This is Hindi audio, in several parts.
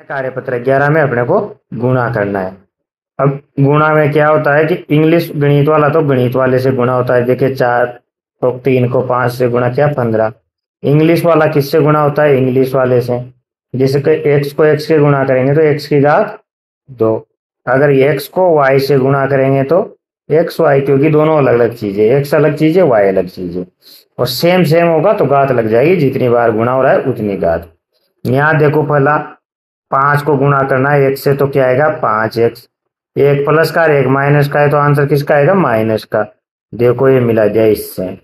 कार्यपत्र 11 में अपने को गुणा करना है। अब गुणा में क्या होता है कि इंग्लिश गणित वाला तो गणित वाले से गुणा होता है। देखिए 4 को 3 को 5 से गुणा किया 15। इंग्लिश वाला किससे गुणा होता है? इंग्लिश वाले से। जैसे कि x को x से गुणा करेंगे तो x की घात 2। अगर x को y से गुणा करेंगे तो x y, क्योंकि दोनों अलग अलग चीजें, x अलग चीज है y अलग चीज है, और सेम सेम होगा तो घात लग जाएगी, जितनी बार गुणा हो रहा है उतनी घात। यहाँ देखो पहला 5 को गुणा करना है x से तो क्या आएगा 5x, एक प्लस का और एक माइनस का है तो आंसर किसका आएगा? माइनस का। देखो ये मिला दिया इससे।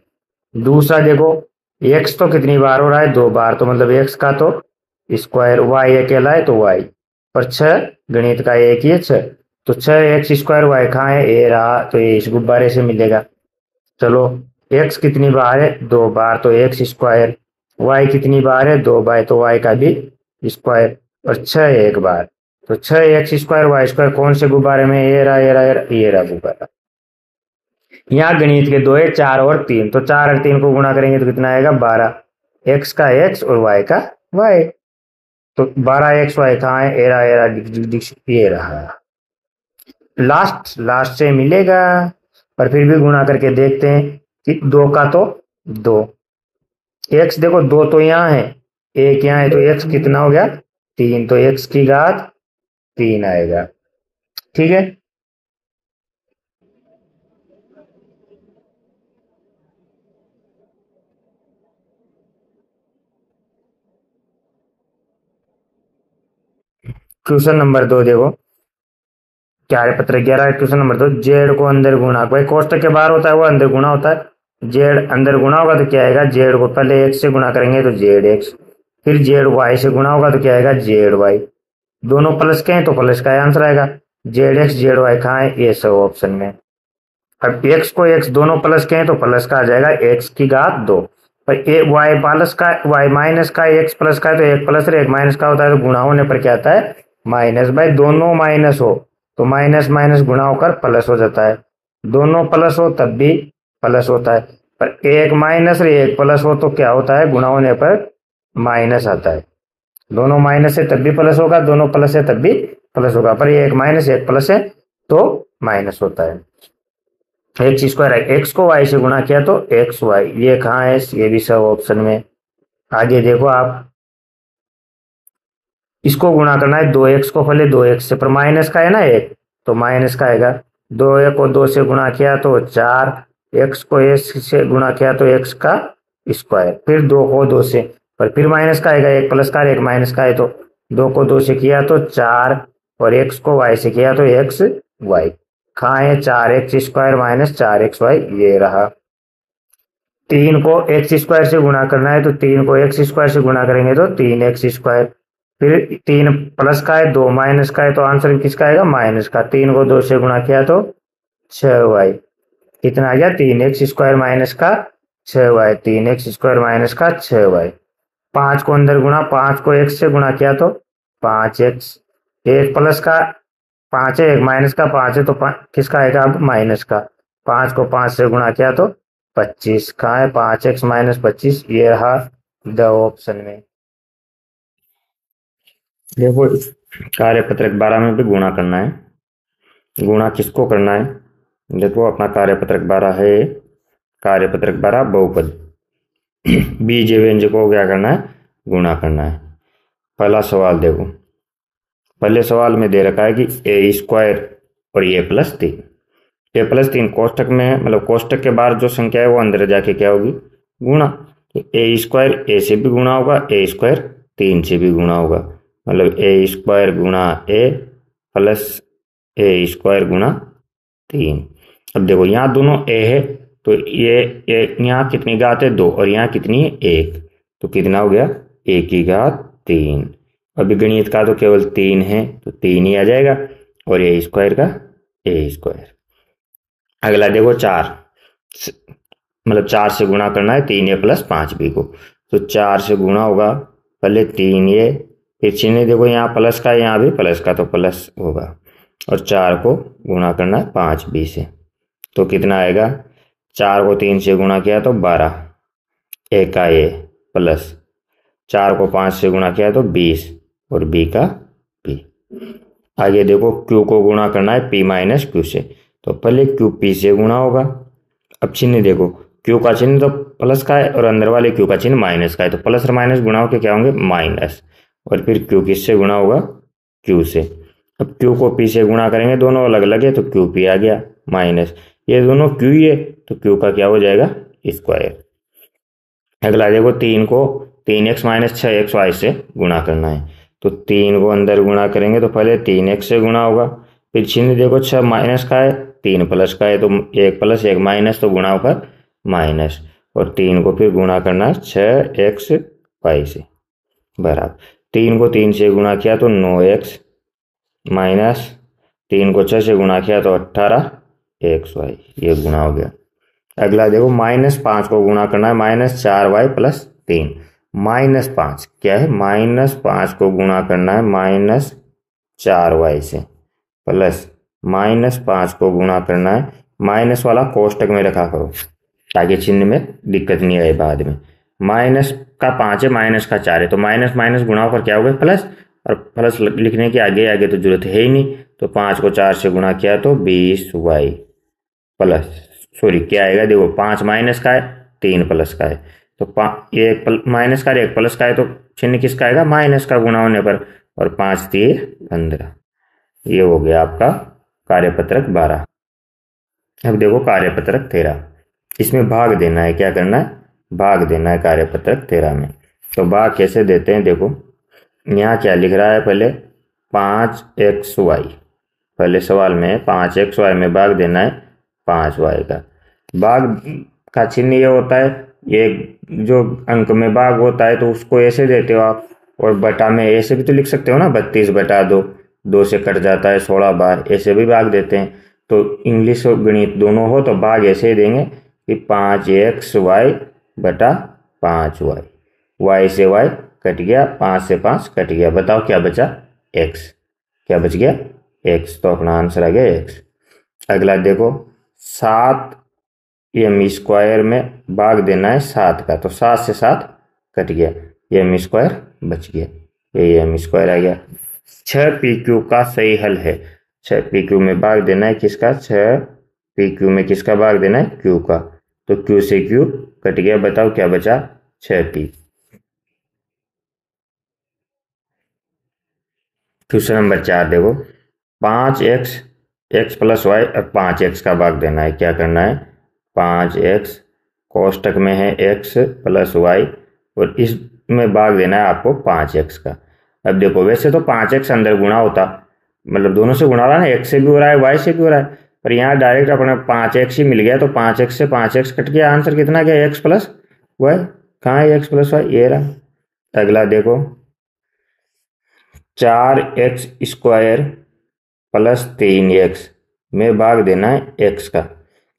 दूसरा देखो x तो कितनी बार हो रहा है? 2 बार, तो मतलब x का तो स्क्वायर, y अकेला है तो y, और 6 गणित का एक ही है 6, तो 6x स्क्वायर y कहाँ है? ए रहा, तो ये इस गुब्बारे से मिलेगा। चलो x कितनी बार है? 2 बार, तो x स्क्वायर। y कितनी बार है? 2 बार, तो y का भी स्क्वायर, और 6 एक बार, तो 6x स्क्वायर y स्क्वायर कौन से गुब्बारे में? ये रहा ये रहा ये रहा गुब्बारा। यहाँ गणित के 2 है, 4 और 3, तो 4 और 3 को गुणा करेंगे तो कितना आएगा? 12। x का x और y का y, तो 12x y कहाँ है? ये रहा। लास्ट से मिलेगा, पर फिर भी गुणा करके देखते हैं कि 2 का तो 2, x देखो 2 तो यहाँ है, एक यहाँ है, तो x कितना हो गया? 3, तो x की घात 3 आएगा। ठीक है। क्वेश्चन नंबर 2 देखो, कार्यपत्र 11 क्वेश्चन नंबर 2, जेड को अंदर गुणा, भाई कोष्टक के बाहर होता है वो अंदर गुणा होता है, जेड अंदर गुणा होगा तो क्या आएगा? जेड को पहले x से गुणा करेंगे तो जेड एक्स, फिर जेड वाई से गुणा होगा तो क्या आएगा? Z Y. दोनों प्लस के हैं तो प्लस का आंसर आएगा। जेड एक्स जेड वाई कहाँ है? ये सब ऑप्शन में। अब x को x दोनों प्लस के हैं तो प्लस का आ जाएगा, x की घात 2, पर ए वाई प्लस का वाई माइनस का x प्लस का है तो एक प्लस और एक माइनस का होता है, तो गुणा होने पर क्या आता है? माइनस। भाई दोनों माइनस हो तो माइनस माइनस गुणा होकर प्लस हो जाता है, दोनों प्लस हो तब भी प्लस होता है, पर एक माइनस और एक प्लस हो तो क्या होता है? गुणा होने पर माइनस आता है। दोनों माइनस है तब भी प्लस होगा, दोनों प्लस है तब भी प्लस होगा, पर ये एक माइनस एक प्लस है तो माइनस होता है। एक्स स्क्वायर है, एक्स को वाई से गुणा किया तो एक्स वाई, ये कहाँ है? ये भी सब ऑप्शन में। आगे देखो आप, इसको गुणा करना है 2x को पहले 2x से, पर माइनस का है ना एक, तो माइनस का आएगा। 2 को 2 से गुणा किया तो 4, x को x से गुणा किया तो x का स्क्वायर, फिर 2 को 2 से, पर फिर माइनस का आएगा, एक प्लस का एक माइनस का है, तो 2 को 2 से किया तो 4, और x को y से किया तो x y। कहाँ है? 4x स्क्वायर माइनस 4xy, ये रहा। 3 को एक्स स्क्वायर से गुणा करना है तो 3 को एक्स स्क्वायर से गुणा करेंगे तो 3x स्क्वायर, फिर 3 प्लस का है 2 माइनस का है तो आंसर किसका आएगा? माइनस का। 3 को 2 से गुणा किया तो 6y, कितना आ गया? 3x स्क्वायर माइनस का 6y, 3x स्क्वायर माइनस का 6y। 5 को अंदर गुणा, 5 को x से गुणा किया तो 5x, एक प्लस का 5 है एक माइनस का 5 है तो किसका आएगा? अब माइनस का। 5 को 5 से गुणा किया तो 25, कहाँ है? 5x माइनस 25, ये रहा द ऑप्शन में। देखो कार्यपत्रक 12 में भी गुणा करना है। गुणा किसको करना है? देखो अपना कार्यपत्रक 12 है, कार्यपत्रक 12 बहुपद, बीज व्यंजक को क्या करना है? गुणा करना है। पहला सवाल देखो, पहले सवाल में दे रखा है कि ए स्क्वायर और ए प्लस 3, ए प्लस 3 कोष्टक में है, मतलब कोष्टक के बाहर जो संख्या है वो अंदर जाके क्या होगी? गुणा। ए स्क्वायर ए से भी गुणा होगा, ए स्क्वायर 3 से भी गुणा होगा, मतलब ए स्क्वायर गुणा ए प्लस ए स्क्वायर गुणा 3। अब देखो यहाँ दोनों ए है तो ये यहाँ कितनी घात है? 2, और यहाँ कितनी है? 1, तो कितना हो गया? ए की घात 3। अभी गणित का तो केवल 3 है तो 3 ही आ जाएगा, और ए स्क्वायर का ए स्क्वायर। अगला देखो 4, मतलब 4 से गुणा करना है 3a प्लस 5b को, तो 4 से गुणा होगा, पहले 3a, फिर चिन्ह देखो यहाँ प्लस का, यहाँ भी प्लस का तो प्लस होगा, और 4 को गुणा करना है 5b से, तो कितना आएगा? 4 को 3 से गुणा किया तो 12, a का a प्लस 4 को 5 से गुणा किया तो 20, और b का आगे देखो क्यू को गुणा करना है पी माइनस क्यू से, तो पहले क्यू पी से गुणा होगा। अब चिन्ह देखो, क्यू का चिन्ह तो प्लस का है और अंदर वाले क्यू का चिन्ह माइनस का है, तो प्लस और माइनस गुणा होकर क्या होंगे माइनस, और फिर क्यू किससे गुणा होगा क्यू से। अब क्यू को पी से गुणा करेंगे, दोनों अलग अलग है तो क्यू पी आ गया माइनस, ये दोनों क्यू ही है तो क्यू का क्या हो जाएगा स्क्वायर। अगला देखो 3 को 3x माइनस 6xy से गुणा करना है, तो 3 को अंदर गुणा करेंगे तो पहले 3x से गुणा होगा, फिर चिन्ह देखो 6 माइनस का है 3 प्लस का है, तो 1 प्लस 1 माइनस, तो गुणा होकर माइनस, और 3 को फिर गुणा करना है 6xy से बराबर। 3 को 3 से गुणा किया तो 9x माइनस 3 को 6 से गुणा किया तो 18xy, ये गुणा हो गया। अगला देखो -5 को गुणा करना है -4y प्लस 3, -5 क्या है -5 को गुणा करना है -4y से, प्लस -5 को गुणा करना है, माइनस वाला कोष्टक में रखा करो ताकि चिन्ह में दिक्कत नहीं आए बाद में। माइनस का 5 है माइनस का 4 है, तो माइनस माइनस गुणा होकर क्या हो गया प्लस, और प्लस लिखने के आगे आगे तो जरूरत है ही नहीं, तो 5 को 4 से गुणा किया तो 20y प्लस, सॉरी क्या आएगा देखो 5 माइनस का है 3 प्लस का है, तो एक माइनस का एक प्लस का है, तो चिन्ह किसका आएगा माइनस का गुणा होने पर, और 5 3 15, ये हो गया आपका कार्यपत्रक 12। अब देखो कार्यपत्रक 13, इसमें भाग देना है, क्या करना है भाग देना है कार्यपत्रक 13 में। तो भाग कैसे देते हैं देखो, यहाँ क्या लिख रहा है पहले 5xy, पहले सवाल में 5xy में भाग देना है 5y का। भाग का चिन्ह ये होता है, ये जो अंक में भाग होता है तो उसको ऐसे देते हो आप, और बटा में ऐसे भी तो लिख सकते हो ना 32 बटा 2, 2 से कट जाता है 16 बार, ऐसे भी भाग देते हैं। तो इंग्लिश और गणित दोनों हो तो भाग ऐसे ही देंगे कि 5xy बटा 5y, y से y कट गया, 5 से 5 कट गया, बताओ क्या बचा x, क्या बच गया x, तो अपना आंसर आ गया x। अगला देखो 7m² में भाग देना है 7 का, तो 7 से 7 कट गया, m² बच गया, ये m² आ गया। 6pq का सही हल है, 6pq में भाग देना है किसका, 6pq में किसका भाग देना है q का, तो q से q कट गया, बताओ क्या बचा 6p। क्वेश्चन नंबर 4 देखो 5x x प्लस वाई और 5x का भाग देना है, क्या करना है 5x कोष्टक में है x प्लस वाई, और इसमें भाग देना है आपको 5x का। अब देखो वैसे तो 5x अंदर गुणा होता, मतलब दोनों से गुणा हो रहा है ना, x से भी हो रहा है y से भी हो रहा है, पर यहाँ डायरेक्ट अपने 5x ही मिल गया, तो 5x से 5x कट गया, आंसर कितना गया x प्लस वाई, कहाँ है x प्लस वाई, ये रहा। अगला देखो 4x² प्लस 3x में भाग देना है x का।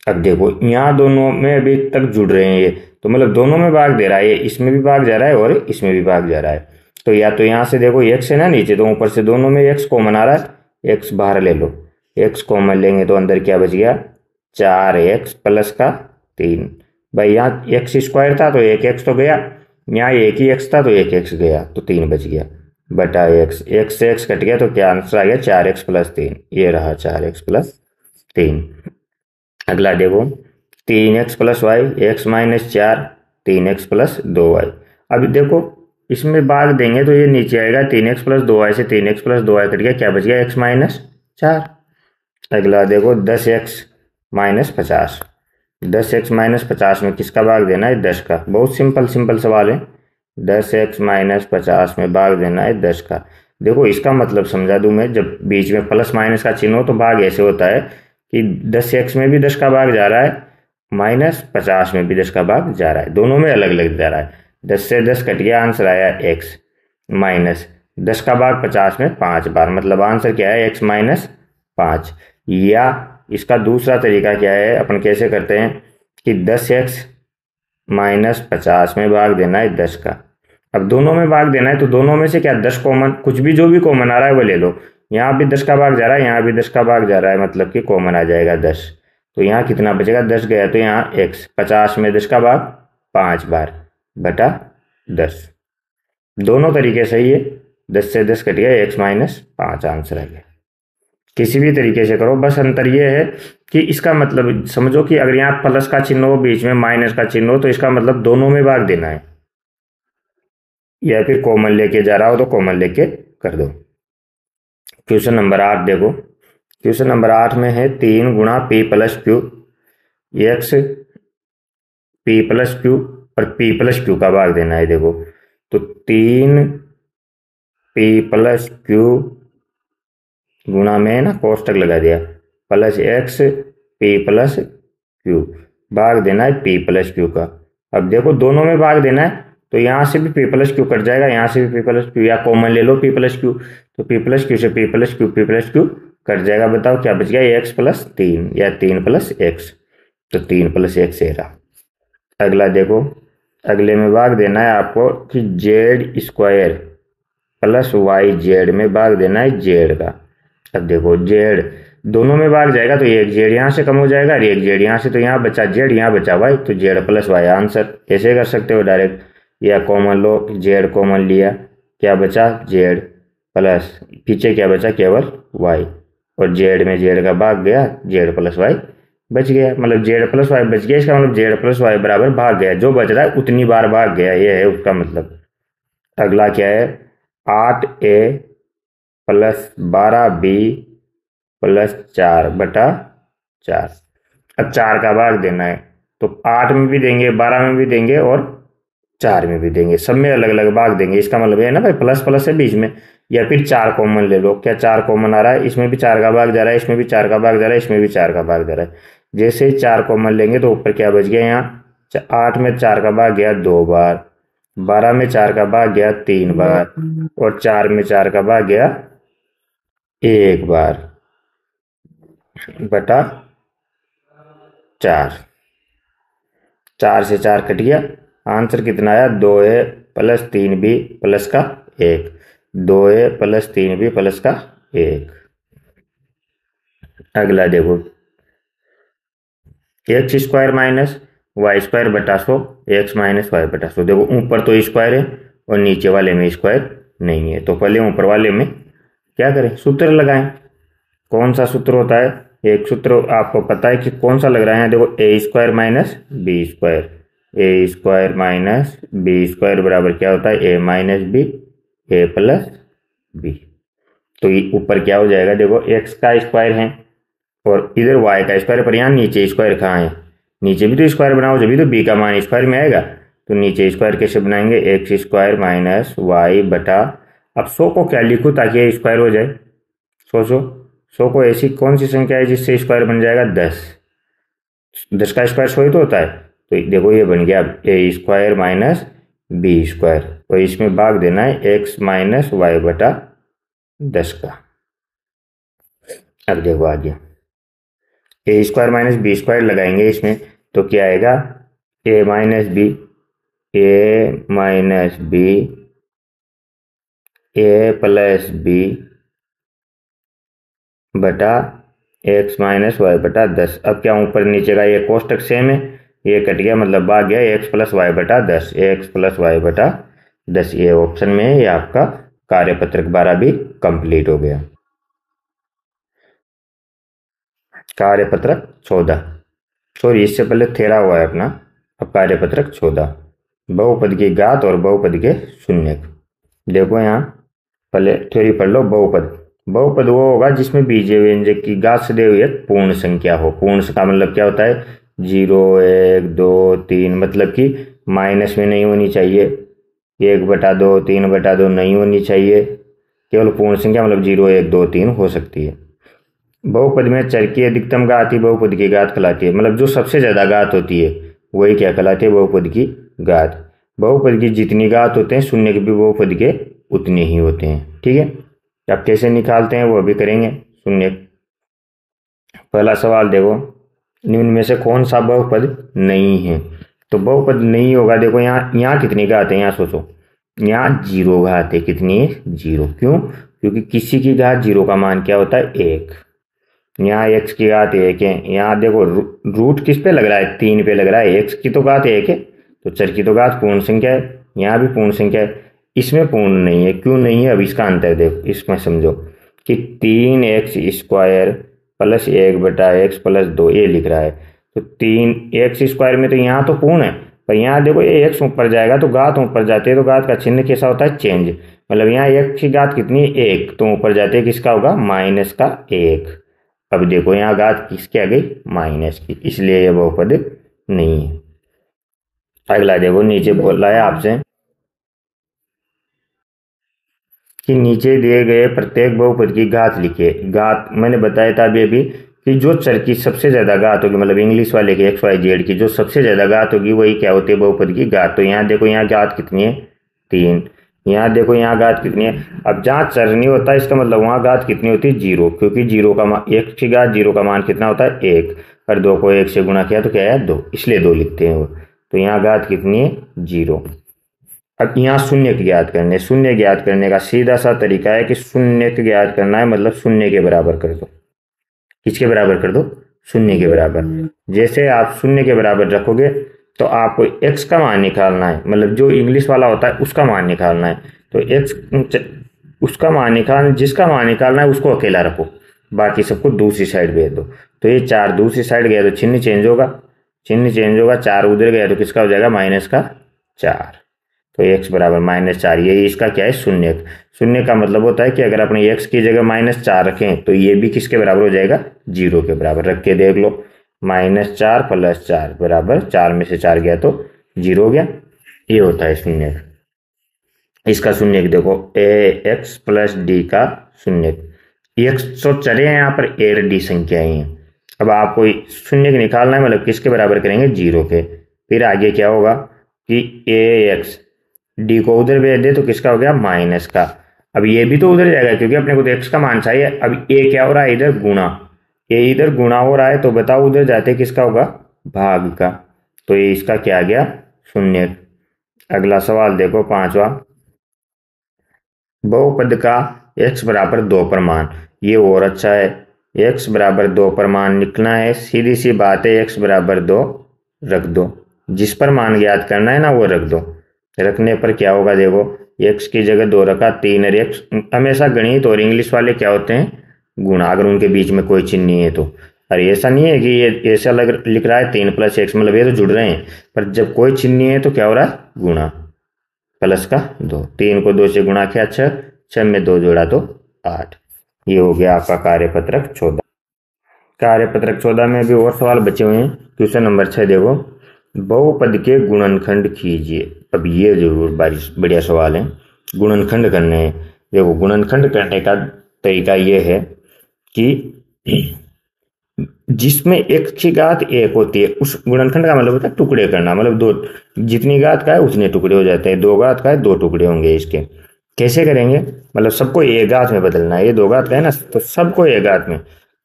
अब देखो यहाँ दोनों में अभी तक जुड़ रहे हैं ये, तो मतलब दोनों में भाग दे रहा है, ये इसमें भी भाग जा रहा है और इसमें भी भाग जा रहा है, तो या तो यहाँ से देखो x है ना नीचे, तो ऊपर से दोनों में x कॉमन आ रहा है, x बाहर ले लो, x कॉमन लेंगे तो अंदर क्या बच गया 4x प्लस का 3, भाई यहाँ x² था तो एक x तो गया, यहाँ एक ही x था तो एक x गया, तो 3 बच गया बटा x, x से x कट गया, तो क्या आंसर आ गया 4x प्लस 3, ये रहा 4x प्लस 3। अगला देखो 3x plus y, x minus 4, 3x plus 2y। अब देखो इसमें भाग देंगे तो ये नीचे आएगा 3x प्लस 2y से 3x प्लस 2y कट गया, क्या बच गया x माइनस 4। अगला देखो 10x माइनस 50, 10x माइनस 50 में किसका भाग देना है 10 का, बहुत सिंपल सवाल है, 10x माइनस 50 में भाग देना है 10 का। देखो इसका मतलब समझा दूं मैं, जब बीच में प्लस माइनस का चिन्ह हो तो भाग ऐसे होता है कि 10x में भी 10 का भाग जा रहा है, माइनस 50 में भी 10 का भाग जा रहा है, दोनों में अलग अलग जा रहा है, 10 से 10 कट गया, आंसर आया x, माइनस 10 का भाग 50 में 5 बार, मतलब आंसर क्या है x माइनस 5। या इसका दूसरा तरीका क्या है, अपन कैसे करते हैं कि 10x माइनस 50 में भाग देना है 10 का। अब दोनों में भाग देना है तो दोनों में से क्या 10 कॉमन, कुछ भी जो भी कॉमन आ रहा है वो ले लो, यहाँ भी 10 का भाग जा रहा है, यहाँ भी 10 का भाग जा रहा है, मतलब कि कॉमन आ जाएगा 10, तो यहाँ कितना बचेगा 10 गया, तो यहाँ x 50 में 10 का भाग 5 बार बटा 10, दोनों तरीके सही है, 10 से 10 कट गया, x-5 आंसर आ गया। किसी भी तरीके से करो, बस अंतर ये है कि इसका मतलब समझो कि अगर यहाँ प्लस का चिन्ह हो, बीच में माइनस का चिन्ह हो, तो इसका मतलब दोनों में भाग देना है, या फिर कॉमन लेके जा रहा हो तो कॉमन लेके कर दो। क्वेश्चन नंबर 8 देखो। क्वेश्चन नंबर 8 में है 3 गुणा P plus Q, x P plus Q और पी प्लस क्यू का भाग देना है। देखो तो 3 पी प्लस क्यू गुणा में ना कोष्टक लगा दिया, plus x P plus Q, भाग देना है पी प्लस क्यू का। अब देखो दोनों में भाग देना है, तो यहाँ से भी पी प्लस क्यू कट जाएगा, यहाँ से भी पी प्लस क्यू, या कॉमन ले लो पी प्लस क्यू, तो पी प्लस क्यू से पी प्लस क्यू कट जाएगा। बताओ क्या बच गया, एक्स प्लस 3 या 3 प्लस एक्स, तो 3 प्लस एक्स है रहा। अगला देखो, अगले में भाग देना है आपको कि z square plus y z में भाग देना है जेड का। अब देखो जेड दोनों में भाग जाएगा, तो एक जेड यहाँ से कम हो जाएगा और एक जेड यहाँ से, तो यहाँ बचा जेड, यहाँ बचा वाई, तो जेड प्लस वाई आंसर। ऐसे कर सकते हो डायरेक्ट, या कॉमन लो, जेड कॉमन लिया, क्या बचा जेड प्लस, पीछे क्या बचा केवल वाई, और जेड में जेड का भाग गया, जेड प्लस वाई बच गया, मतलब जेड प्लस वाई बच गया, इसका मतलब जेड प्लस वाई बराबर भाग गया, जो बच रहा है उतनी बार भाग गया, ये है उसका मतलब। अगला क्या है, 8a प्लस 12b प्लस 4/4। अब 4 का भाग देना है, तो 8 में भी देंगे, 12 में भी देंगे और 4 में भी देंगे, सब में अलग अलग भाग देंगे। इसका मतलब है ना भाई प्लस प्लस है बीच में, या फिर 4 कॉमन ले लो, क्या 4 कॉमन आ रहा है, इसमें भी 4 का भाग जा रहा है, इसमें भी 4 का भाग जा रहा है, इसमें भी 4 का भाग जा रहा है। जैसे ही 4 कॉमन लेंगे तो ऊपर क्या बच गया, यहाँ 8 में 4 का भाग गया 2 बार, 12 में 4 का भाग गया 3 बार, और 4 में 4 का भाग गया 1 बार बटा 4। 4 से 4 कट गया, आंसर कितना आया, 2a प्लस 3b प्लस का 1, 2a प्लस 3b प्लस का 1। अगला देखो, x square minus Y square बटा 100, एक्स माइनस वाई बटा 100। देखो ऊपर तो स्क्वायर है और नीचे वाले में स्क्वायर नहीं है, तो पहले ऊपर वाले में क्या करें, सूत्र लगाएं। कौन सा सूत्र होता है, एक सूत्र आपको पता है कि कौन सा लग रहा है, देखो ए स्क्वायर माइनस बी स्क्वायर, ए स्क्वायर माइनस बी स्क्वायर बराबर क्या होता है, A minus B, A plus B. तो ये ऊपर क्या हो जाएगा, देखो एक्स का स्क्वायर है और इधर वाई का स्क्वायर, पर यहाँ नीचे स्क्वायर कहाँ है, नीचे भी तो स्क्वायर बनाओ जब भी तो बी का मान स्क्वायर में आएगा, तो नीचे स्क्वायर कैसे बनाएंगे, एक्स स्क्वायर माइनस वाई बटा, अब 100 को क्या लिखूँ ताकि ये स्क्वायर हो जाए, सोचो 100 को ऐसी कौन सी संख्या है जिससे स्क्वायर बन जाएगा, 10, 10 का स्क्वायर 100 ही तो होता है, तो देखो ये बन गया ए स्क्वायर माइनस बी स्क्वायर, और इसमें भाग देना है एक्स माइनस वाई बटा 10 का। अब देखो आगे, ए स्क्वायर माइनस बी स्क्वायर लगाएंगे इसमें, तो क्या आएगा, ए माइनस बी, ए माइनस बी, ए प्लस बी बटा एक्स माइनस वाई बटा 10। अब क्या ऊपर नीचे का ये कोष्टक सेम है, ये कट गया, मतलब भाग गया एक्स प्लस वाई बटा 10, एक्स प्लस वाई बटा 10, ये ऑप्शन में है, ये आपका कार्यपत्रक 12 भी कंप्लीट हो गया। कार्यपत्रक 14, सॉरी इससे पहले थेरा हुआ है अपना, अब कार्यपत्रक 14, बहुपद की घात और बहुपद के शून्यक। देखो यहाँ पहले थ्योरी पढ़ लो, बहुपद, बहुपद वो होगा जिसमें बीजीय व्यंजक की घात सदैव एक पूर्ण संख्या हो। पूर्ण का मतलब क्या होता है, 0, 1, 2, 3, मतलब कि माइनस में नहीं होनी चाहिए, 1/2, 3/2 नहीं होनी चाहिए, केवल पूर्ण संख्या मतलब 0, 1, 2, 3 हो सकती है। बहुपद में चर की अधिकतम घात ही बहुपद की घात कहलाती है, मतलब जो सबसे ज्यादा घात होती है वही क्या कहलाती है, बहुपद की घात। बहुपद की जितनी घात होते हैं शून्य के भी बहुपद के उतने ही होते हैं, ठीक है। अब कैसे निकालते हैं वो भी करेंगे। शून्य, पहला सवाल देखो, निम्न में से कौन सा बहुपद नहीं है, तो बहुपद नहीं होगा, देखो यहाँ कितनी घात है, यहाँ सोचो, यहाँ 0 घात है, कितनी है 0, क्यों, क्योंकि किसी की घात 0 का मान क्या होता है 1, यहाँ x की घात 1 है, यहाँ देखो रूट किस पे लग रहा है, 3 पे लग रहा है, x की तो घात 1 है, तो चर की तो घात पूर्ण संख्या है, यहाँ भी पूर्ण संख्या है, इसमें पूर्ण नहीं है, क्यों नहीं है? अब इसका अंतर देखो, इसमें समझो कि 3x² प्लस 1/x प्लस 2 ये लिख रहा है। तो 3x² में तो यहाँ तो पूर्ण है, पर यहाँ देखो ये x ऊपर जाएगा तो घात ऊपर जाती है, तो घात का चिन्ह कैसा होता है? चेंज। मतलब यहाँ x की घात कितनी है? 1, तो ऊपर जाते है किसका होगा? -1। अब देखो यहाँ घात किसकी आ गई? माइनस की, इसलिए ये बहुपद नहीं है। अगला देखो, नीचे बोल रहा है आपसे कि नीचे दिए गए प्रत्येक बहुपद की घात लिखिए। घात मैंने बताया था अभी कि जो चर की सबसे ज्यादा घात होगी, मतलब इंग्लिश वाले की XYZ की जो सबसे ज्यादा घात होगी वही क्या होती है? बहुपद की घात। तो यहाँ देखो यहाँ घात कितनी है? 3। यहाँ देखो यहाँ घात कितनी है? अब जहाँ चर नहीं होता इसका मतलब वहाँ घात कितनी होती है? 0, क्योंकि 0 का मान, 1 की घात 0 का मान कितना होता है? 1, और 2 को 1 से गुणा किया तो क्या है? 2, इसलिए 2 लिखते हैं वो। तो यहाँ घात कितनी है? 0। अब यहाँ शून्य की ज्ञात करने, शून्य ज्ञात करने का सीधा सा तरीका है कि शून्य की ज्ञात करना है, मतलब शून्य के बराबर कर दो। किसके बराबर कर दो? शून्य के बराबर। जैसे आप शून्य के बराबर रखोगे तो आपको x का मान निकालना है, मतलब जो इंग्लिश वाला होता है उसका मान निकालना है। तो x उसका मान निकालना, जिसका मान निकालना है उसको अकेला रखो, बाकी सबको दूसरी साइड भेज दो। तो ये 4 दूसरी साइड गया तो चिन्ह चेंज होगा, चिन्ह चेंज होगा, 4 उधर गया तो किसका हो जाएगा? -4। तो x बराबर -4, ये इसका क्या है? शून्य। शून्य का मतलब होता है कि अगर अपने x की जगह -4 रखें तो ये भी किसके बराबर हो जाएगा? 0 के बराबर। रख के देख लो, -4 + 4 बराबर 4 में से 4 गया तो 0 हो गया। ये होता है शून्य। इसका शून्य देखो, ax + d का शून्य। x तो चले हैं यहाँ पर, a और d संख्याएं हैं। अब आपको शून्य निकालना है, मतलब किसके बराबर करेंगे? 0 के। फिर आगे क्या होगा कि ax डी को उधर भेज दे तो किसका हो गया? माइनस का। अब ये भी तो उधर जाएगा क्योंकि अपने को तो एक्स का मान चाहिए। अब ए क्या हो रहा है? इधर गुणा, ये इधर गुणा हो रहा है, तो बताओ उधर जाते किसका होगा? भाग का। तो ये इसका क्या आ गया? शून्य। अगला सवाल देखो, 5वां। बहुपद का x बराबर 2 पर मान, ये और अच्छा है। x बराबर 2 पर मान निकलना है, सीधी सी बात है, x बराबर 2 रख दो। जिस पर मान ज्ञात करना है ना वो रख दो। रखने पर क्या होगा? देखो x की जगह 2 रखा, 3 और x। हमेशा गणित और इंग्लिश वाले क्या होते हैं? गुणा, अगर उनके बीच में कोई चिन्ह नहीं है तो। अरे ऐसा नहीं है कि ये ऐसा लिख रहा है 3 + x, मतलब ये तो जुड़ रहे हैं, पर जब कोई चिन्ह नहीं है तो क्या हो रहा है? गुणा, प्लस का 2। 3 को 2 से गुणा किया 6, 6 में 2 जोड़ा तो 8। ये हो गया आपका कार्यपत्रक 14। कार्यपत्रक 14 में भी और सवाल बचे हुए हैं। क्वेश्चन नंबर 6 देखो, बहुपद के गुणनखंड कीजिए। अब ये जरूर बढ़िया सवाल है, गुणनखंड करने हैं। देखो गुणनखंड करने का तरीका ये है कि जिसमें x की घात 1 होती है उस गुणनखंड का मतलब होता है टुकड़े करना, मतलब दो, जितनी घात का है उतने टुकड़े हो जाते हैं। 2 घात का है 2 टुकड़े होंगे इसके। कैसे करेंगे? मतलब सबको 1 घात में बदलना है। ये 2 घात का है ना, तो सबको 1 घात में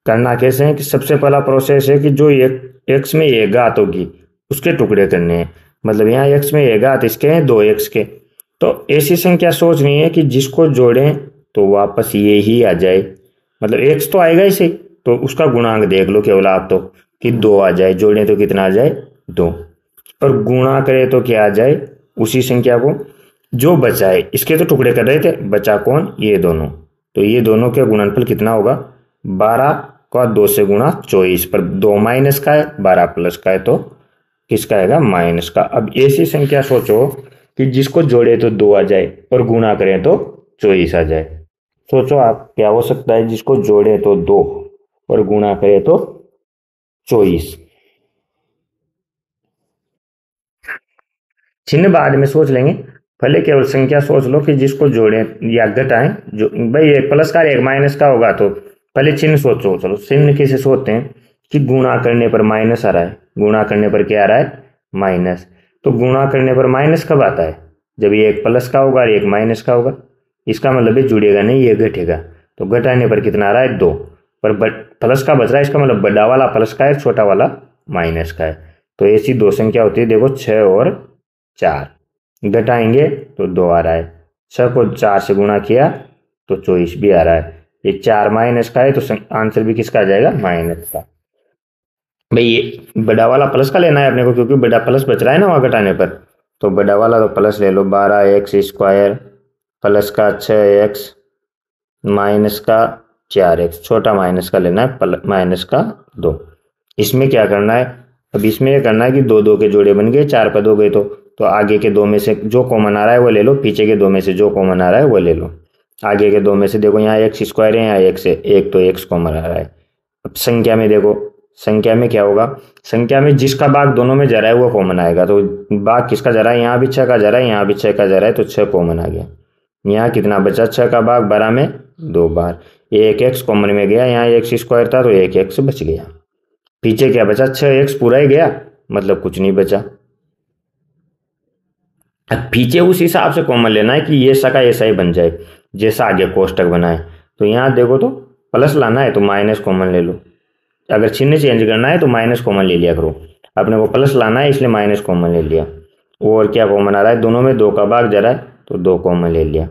करना। कैसे है कि सबसे पहला प्रोसेस है कि जो x में 1 घात होगी उसके टुकड़े करने हैं। मतलब यहाँ x में 1 घात इसके हैं 2x के, तो ऐसी संख्या सोचनी है कि जिसको जोड़ें तो वापस ये ही आ जाए। मतलब x तो आएगा ही सही, तो उसका गुणांक देख लो केवल आप, तो कि 2 आ जाए। जोड़ें तो कितना आ जाए? 2। और गुणा करें तो क्या आ जाए? उसी संख्या को जो बचा है, इसके तो टुकड़े कर रहे थे, बचा कौन? ये दोनों। तो ये दोनों का गुणनफल कितना होगा? 12 का 2 से गुणा 24, पर 2 माइनस का है, 12 प्लस का है, तो किसका आएगा? माइनस का। अब ऐसी संख्या सोचो कि जिसको जोड़े तो 2 आ जाए और गुणा करें तो 24 आ जाए। सोचो आप क्या हो सकता है जिसको जोड़े तो 2 और गुणा करें तो 24। चिन्ह बाद में सोच लेंगे, पहले केवल संख्या सोच लो कि जिसको जोड़े या घटाएं। जो भाई एक प्लस का एक माइनस का होगा तो पहले चिन्ह सोचो। चलो चिन्ह कैसे सोचते हैं कि गुणा करने पर माइनस आ रहा है, गुणा करने पर क्या आ रहा है? माइनस। तो गुणा करने पर माइनस कब आता है? जब ये एक प्लस का होगा और एक माइनस का होगा। इसका मतलब ये जुड़ेगा नहीं, ये घटेगा। तो घटाने पर कितना आ रहा है? 2। पर प्लस का बच रहा है, इसका मतलब बड़ा वाला प्लस का है, छोटा वाला माइनस का है। तो ऐसी दो संख्या होती है। देखो 6 और 4 घटाएंगे तो 2 आ रहा है, 6 को 4 से गुणा किया तो 24 भी आ रहा है। ये 4 माइनस का है तो आंसर भी किसका आ जाएगा? माइनस का। भाई ये बड़ा वाला प्लस का लेना है अपने को, क्योंकि बड़ा प्लस बच रहा है ना वहां घटाने पर। तो बड़ा वाला तो प्लस ले लो, 12x² प्लस का 6x माइनस का 4x, छोटा माइनस का लेना है, माइनस का 2। इसमें क्या करना है, अब इसमें यह करना है कि दो दो के जोड़े बन गए, 4 पद हो गए, तो आगे के दो में से जो कॉमन आ रहा है वो ले लो, पीछे के दो में से जो कॉमन आ रहा है वो ले लो। आगे के दो में से देखो यहाँ एक्स स्क्वायर है, यहाँ एक्स है, एक तो एक्स कॉमन आ रहा है। अब संख्या में देखो, संख्या में क्या होगा, संख्या में जिसका भाग दोनों में जा रहा है वो कॉमन आएगा। तो भाग किसका जा रहा है, यहाँ भी 6 का जा रहा है, यहाँ भी 6 का जा रहा है, तो 6 कॉमन आ गया। यहाँ कितना बचा, 6 का भाग 12 में 2 बार, एक एक्स कॉमन में गया, यहाँ एक्स स्क्वायर था तो एक एक्स बच गया। पीछे क्या बचा, 6x पूरा ही गया, मतलब कुछ नहीं बचा। अब पीछे उस हिसाब से कॉमन लेना है कि ये सका ऐसा ही बन जाए जैसा आगे कोष्टक बनाए। तो यहाँ देखो तो प्लस लाना है तो माइनस कॉमन ले लो, अगर चिन्ह चेंज करना है तो माइनस कॉमन ले लिया करो। अपने को प्लस लाना है इसलिए माइनस कॉमन ले लिया। और क्या कॉमन आ रहा है, दोनों में 2 का भाग जा रहा है तो 2 कॉमन ले लिया।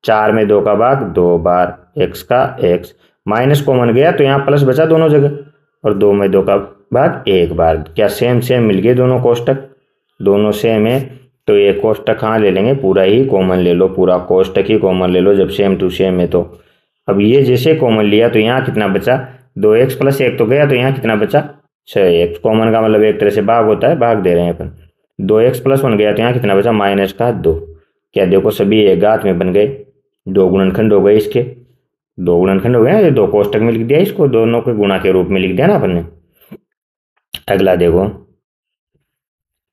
4 में 2 का भाग 2 बार, x का x, माइनस कॉमन गया तो यहाँ प्लस बचा दोनों जगह, और 2 में 2 का भाग 1 बार। क्या सेम सेम मिल गए दोनों कोष्टक, दोनों सेम है, तो ये कोष्टक कहाँ ले लेंगे, पूरा ही कॉमन ले लो, पूरा कोष्टक ही कॉमन ले लो जब सेम टू सेम है। तो अब ये जैसे कॉमन लिया तो यहाँ कितना बचा, 2x प्लस 1 तो गया, तो यहाँ कितना बचा 6x। कॉमन का मतलब एक तरह से भाग होता है, भाग दे रहे हैं अपन। 2x प्लस 1 गया तो यहाँ कितना बचा, माइनस का 2। क्या देखो सभी एक घात में बन गए, 2 गुणनखंड हो गए इसके, 2 गुणनखंड हो गए, ये 2 कोष्टक में लिख दिया, इसको दोनों के गुणा के रूप में लिख दिया ना अपन ने। अगला देखो,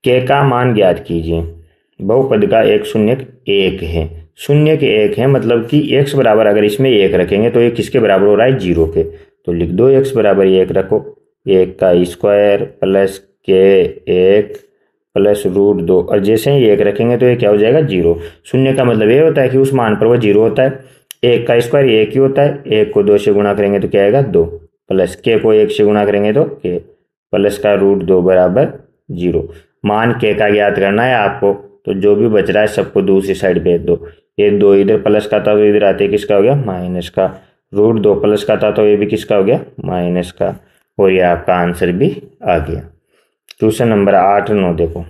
के का मान ज्ञात कीजिए। बहुपद का एक शून्यक 1 है, शून्यक 1 है मतलब कि x बराबर अगर इसमें 1 रखेंगे तो ये किसके बराबर हो रहा है, 0 के। तो लिख दो x बराबर 1 रखो, 1 का स्क्वायर प्लस के 1 प्लस √2, और जैसे ही 1 रखेंगे तो ये क्या हो जाएगा, 0। शून्य का मतलब ये होता है कि उस मान पर वो 0 होता है। 1 का स्क्वायर 1 ही होता है, 1 को 2 से गुणा करेंगे तो क्या आएगा 2, प्लस के को 1 से गुणा करेंगे तो के, प्लस का √2 बराबर 0। मान के का ज्ञात करना है आपको, तो जो भी बच रहा है सबको दूसरी साइड भेज दो। ये 2 इधर प्लस का था तो इधर आते किसका हो गया, माइनस का। √2 प्लस का था तो ये भी किसका हो गया, माइनस का। और ये आपका आंसर भी आ गया। क्वेश्चन नंबर 8-9 देखो,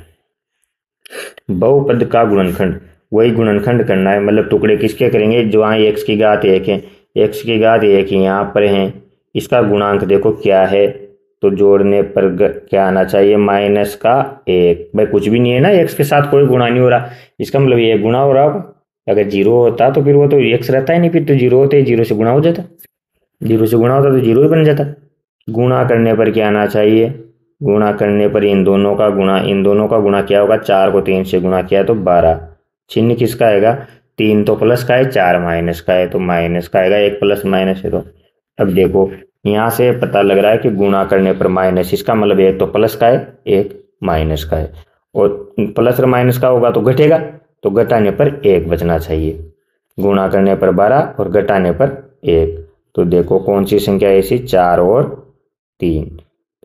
बहुपद का गुणनखंड, वही गुणनखंड करना है, मतलब टुकड़े किसके करेंगे, जो वहाँ x की घात 1 है, x की घात 1 यहाँ पर है, इसका गुणांक देखो क्या है, तो जोड़ने पर क्या आना चाहिए, माइनस का 1। भाई कुछ भी नहीं है ना, x के साथ कोई गुणा नहीं हो रहा, इसका मतलब ये गुणा हो रहा होगा। अगर 0 होता तो फिर वो तो x रहता ही नहीं, फिर तो 0 होते, 0 से गुणा हो जाता, 0 से गुणा होता तो 0 ही बन जाता। गुणा करने पर क्या आना चाहिए, गुणा करने पर इन दोनों का गुणा क्या होगा, 4 को 3 से गुणा किया तो 12। चिन्ह किसका आएगा, 3 तो प्लस का है, 4 माइनस का है, तो माइनस का आएगा, 1 प्लस माइनस है। तो अब देखो यहाँ से पता लग रहा है कि गुणा करने पर माइनस, इसका मतलब एक तो प्लस का है, एक माइनस का है, और प्लस और माइनस का होगा तो घटेगा, तो घटाने पर 1 बचना चाहिए। गुणा करने पर 12 और घटाने पर 1, तो देखो कौन सी संख्या ऐसी, 4 और 3।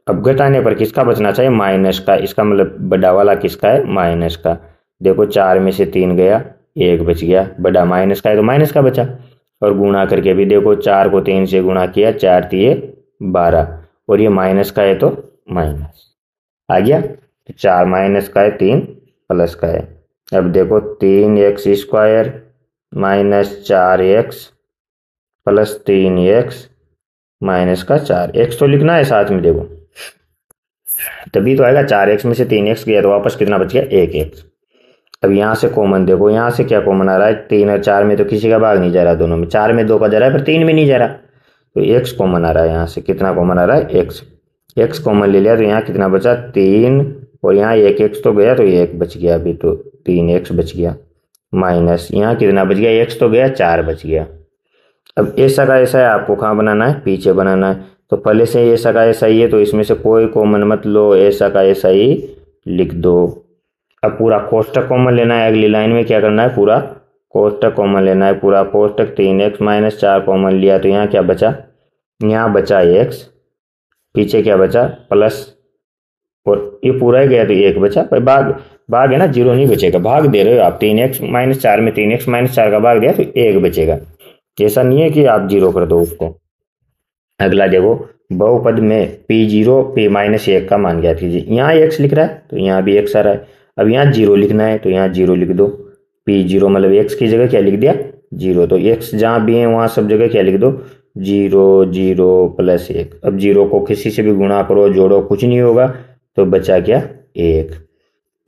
अब घटाने पर किसका बचना चाहिए, माइनस का, इसका मतलब बड़ा वाला किसका है, माइनस का। देखो 4 में से 3 गया, 1 बच गया, बड़ा माइनस का है तो माइनस का बचा। और गुणा करके भी देखो 4 को 3 से गुणा किया, 4 3 12, और ये माइनस का है तो माइनस आ गया, तो 4 माइनस का है, 3 प्लस का है। अब देखो 3x square minus 4x plus 3x minus का 4x तो लिखना है साथ में, देखो तभी तो आएगा। 4x में से 3x गया तो वापस कितना बच गया, 1x। अब यहाँ से कॉमन देखो, यहाँ से क्या कॉमन आ रहा है, 3 और 4 में तो किसी का भाग नहीं जा रहा, दोनों में 4 में 2 का जा रहा है पर 3 में नहीं जा रहा, तो x कॉमन आ रहा है। यहाँ से कितना कॉमन आ रहा है, x कॉमन ले लिया तो यहाँ कितना बचा, 3, और यहाँ 1x तो गया तो 1 बच गया अभी, तो 3x बच गया, माइनस यहाँ कितना बच गया, x तो गया, 4 बच गया। अब ऐसा का ऐसा है, आपको कहाँ बनाना है, पीछे बनाना है। तो पहले से ऐसा का ऐसा ही है, तो इसमें से कोई कॉमन मत लो, ऐसा का ऐसा ही लिख दो। अब पूरा कोष्टक कॉमन लेना है, अगली लाइन में क्या करना है, पूरा कोष्टक कॉमन लेना है, पूरा कोष्टक। 3x माइनस 4 कॉमन लिया तो यहाँ क्या बचा, यहाँ बचा x, पीछे क्या बचा प्लस, और ये पूरा ही गया तो 1 बचा। भाग है ना, 0 नहीं बचेगा, भाग दे रहे हो आप। 3x माइनस 4 में 3x माइनस 4 का भाग दिया तो 1 बचेगा, ऐसा नहीं है कि आप 0 कर दो उसको। अगला देखो, बहुपद में p0 p माइनस 1 का मान ज्ञात कीजिए। यहाँ x लिख रहा है तो यहाँ भी x आ रहा है। अब यहाँ 0 लिखना है तो यहाँ 0 लिख दो, पी जीरो मतलब एक्स की जगह क्या लिख दिया, जीरो। तो एक्स जहाँ भी है वहाँ सब जगह क्या लिख दो, जीरो जीरो प्लस एक। अब जीरो को किसी से भी गुणा करो जोड़ो कुछ नहीं होगा, तो बचा क्या, एक।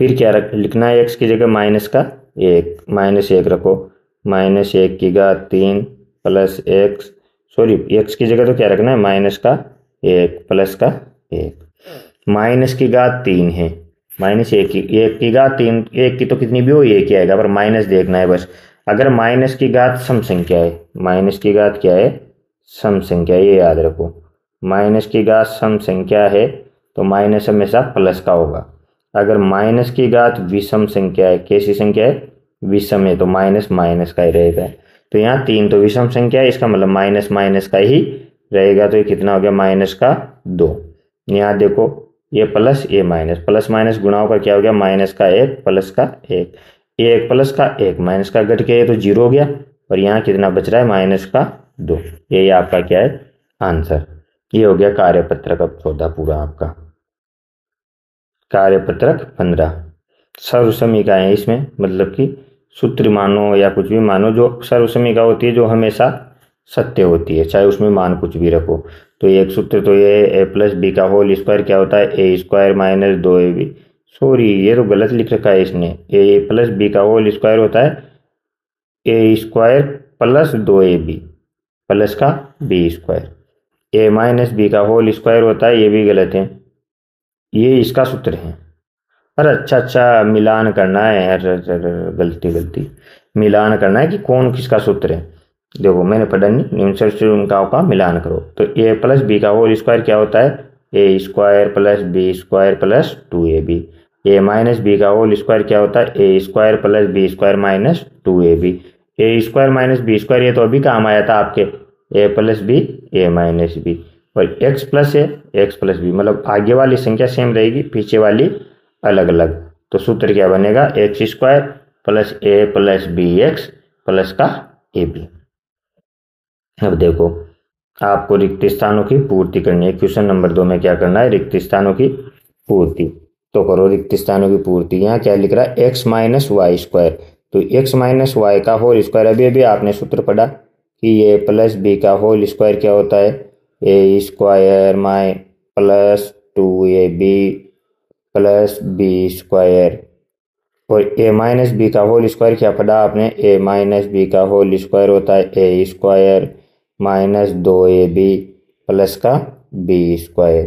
फिर क्या लिखना है, एक्स की जगह माइनस का एक, माइनस एक रखो, माइनस एक की घात तीन प्लस एक्स, सॉरी एक्स की जगह तो क्या रखना है, माइनस का एक प्लस का एक। माइनस की घात तीन है, माइनस एक की घात तीन, एक की तो कितनी भी हो एक ही आएगा, पर माइनस देखना है बस। अगर माइनस की घात सम संख्या है, माइनस की घात क्या है, सम संख्या, ये याद रखो। माइनस की घात सम संख्या है तो माइनस हमेशा प्लस का होगा। अगर माइनस की घात विषम संख्या है, कैसी संख्या है, विषम है, तो माइनस माइनस का ही रहेगा। तो यहाँ तीन तो विषम संख्या है, इसका मतलब माइनस माइनस का ही रहेगा। तो ये कितना हो गया, माइनस का दो। यहाँ देखो ये प्लस ये माइनस, प्लस माइनस गुणा होकर क्या हो गया, माइनस का एक प्लस का एक, एक प्लस का एक माइनस का घट के तो जीरो हो गया, और यहाँ कितना बच रहा है, माइनस का दो। यही आपका क्या है, आंसर। ये हो गया कार्यपत्रक अब 14 पूरा आपका। कार्यपत्रक 15 सर्वसमीका है इसमें, मतलब कि सूत्र मानो या कुछ भी मानो, जो सर्वसमीका होती है जो हमेशा सत्य होती है, चाहे उसमें मान कुछ भी रखो। तो एक सूत्र तो ये ए प्लस बी का होल स्क्वायर क्या होता है, ए स्क्वायर माइनस दो ए बी, सॉरी ये तो गलत लिख रखा है इसने, ए प्लस बी का होल स्क्वायर होता है ए स्क्वायर प्लस दो ए बी प्लस का बी स्क्वायर। ए माइनस बी का होल स्क्वायर होता है, ये भी गलत है, ये इसका सूत्र है। अरे अच्छा अच्छा, मिलान करना है, अरे अरे अरे, गलती गलती, मिलान करना है कि कौन किसका सूत्र है। देखो मैंने पढ़ा नहीं, निम्नलिखित से उनका का मिलान करो। तो ए प्लस बी का होल स्क्वायर क्या होता है, A square plus B square plus two A B. A minus B का होल स्क्वायर क्या होता है, A square plus B square minus two A B. A square minus B square ये तो अभी काम आया था आपके, A plus B A minus B, और X plus A X plus B, मतलब आगे वाली संख्या सेम रहेगी, पीछे वाली अलग अलग। तो सूत्र क्या बनेगा, x square plus a plus B x plus का ए बी। अब देखो आपको रिक्त स्थानों की पूर्ति करनी है। क्वेश्चन नंबर 2 में क्या करना है, रिक्त स्थानों की पूर्ति। तो करो रिक्त स्थानों की पूर्ति। यहाँ क्या लिख रहा है, एक्स माइनस वाई स्क्वायर। तो एक्स माइनस वाई का होल स्क्वायर, अभी अभी आपने सूत्र पढ़ा कि ए प्लस बी का होल स्क्वायर क्या होता है, ए स्क्वायर माइ प्लस टू ए बी प्लस बी स्क्वायर। और ए माइनस बी का होल स्क्वायर क्या पढ़ा आपने, ए माइनस बी का होल स्क्वायर होता है ए स्क्वायर माइनस दो ए बी प्लस का बी स्क्वायर।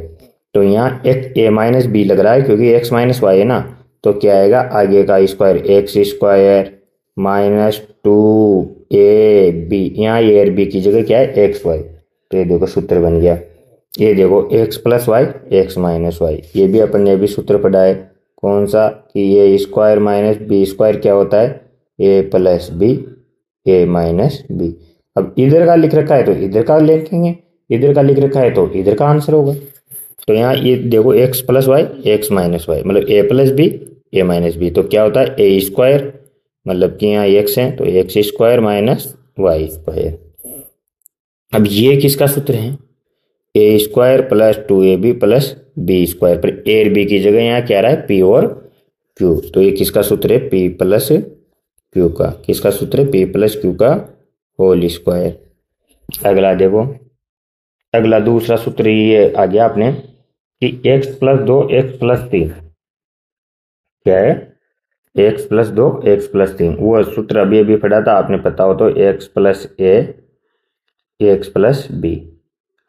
तो यहाँ एक ए माइनस बी लग रहा है क्योंकि एक्स माइनस वाई है ना, तो क्या आएगा आगे का square, x square minus two ए बी, यहाँ ए और बी की जगह क्या है, एक्स वाई। तो ये देखो सूत्र बन गया। ये देखो x plus y x minus y, ये भी अपन ने भी सूत्र पढ़ा है, कौन सा, कि ए स्क्वायर माइनस बी स्क्वायर क्या होता है, A plus B A minus B. अब इधर का लिख रखा है तो इधर का लिखेंगे, इधर का लिख रखा है तो इधर का आंसर होगा। तो यहाँ ये देखो x plus y x minus y, मतलब a plus B A minus b, तो क्या होता है ए स्क्वायर, मतलब कि यहाँ एक्स है तो X square minus Y square. अब ये किसका सूत्र है, A square plus two A B plus B square, पर ए और बी की जगह यहाँ क्या रहा है, पी और क्यू। तो ये किसका सूत्र है, पी प्लस क्यू का। किसका सूत्र है, पी प्लस क्यू का होल स्क्वायर। अगला देखो, अगला दूसरा सूत्र ये आ गया आपने कि एक्स प्लस दो एक्स प्लस तीन, क्या है, एक्स प्लस दो एक्स प्लस तीन। वो सूत्र अभी अभी पढ़ा था आपने, पता हो तो x plus A X plus B,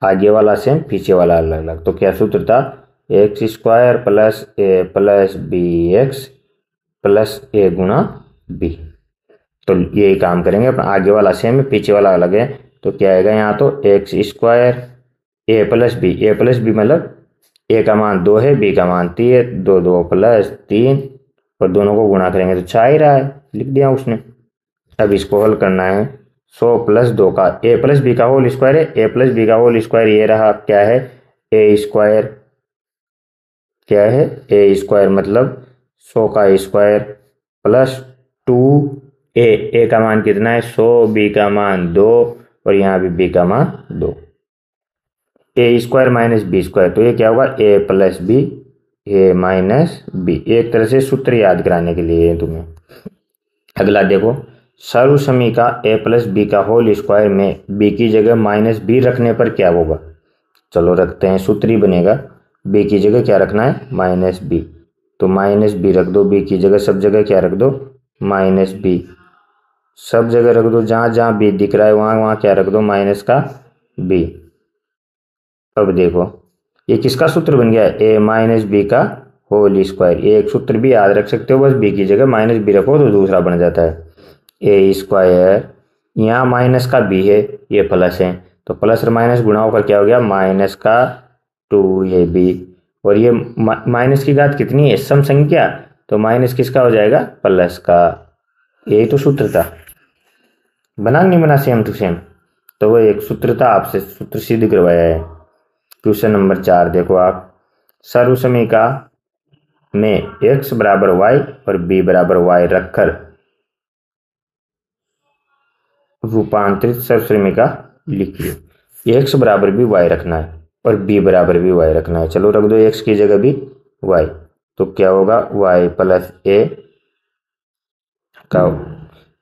आगे वाला सेम पीछे वाला अलग अलग। तो क्या सूत्र था, x square plus a plus B x plus ए गुणा बी। तो यही काम करेंगे अपन, आगे वाला सेम है पीछे वाला अलग है। तो क्या आएगा यहाँ, तो एक्स स्क्वायर ए प्लस बी मतलब ए का मान दो है बी का मान तीन है, दो दो प्लस तीन, और दोनों को गुणा करेंगे तो छह ही रहा है, लिख दिया उसने। अब इसको हल करना है, 100 प्लस दो का ए प्लस बी का होल स्क्वायर है, ए प्लस बी का होल स्क्वायर ये रहा, क्या है ए स्क्वायर, क्या है ए स्क्वायर मतलब 100 का स्क्वायर प्लस टू ए का मान कितना है 100, बी का मान दो, और यहाँ भी बी का मान दो, ए स्क्वायर माइनस बी स्क्वायर। तो ये क्या होगा, ए प्लस बी ए माइनस बी। एक तरह से सूत्र याद कराने के लिए तुम्हें। अगला देखो, सर्व समीका ए प्लस बी का होल स्क्वायर में बी की जगह माइनस बी रखने पर क्या होगा। चलो रखते हैं, सूत्र ही बनेगा, बी की जगह क्या रखना है, माइनस बी। तो माइनस बी रख दो, बी की जगह सब जगह क्या रख दो, माइनस बी। सब जगह रख दो, जहां जहां बी दिख रहा है वहां वहां क्या रख दो, माइनस का बी। अब देखो ये किसका सूत्र बन गया है, ए माइनस बी का होल स्क्वायर। ये एक सूत्र भी याद रख सकते हो, बस बी की जगह माइनस बी रखो तो दूसरा बन जाता है, ए स्क्वायर। यहाँ माइनस का बी है, ये प्लस है, तो प्लस और माइनस गुणा होकर क्या हो गया, माइनस का 2ab। और ये माइनस की घात कितनी है, सम संख्या, तो माइनस किसका हो जाएगा, प्लस का। यही तो सूत्र था, बना नहीं बना सेम टू सेम। तो वो एक सूत्र था, आपसे सूत्र सिद्ध करवाया है। क्वेश्चन नंबर 4 देखो आप, सर्व समीका में x बराबर y और b बराबर y रखकर रूपांतरित सर्व समीका लिखिए। x बराबर भी y रखना है और b बराबर भी y रखना है। चलो रख दो x की जगह भी y, तो क्या होगा, y प्लस a का,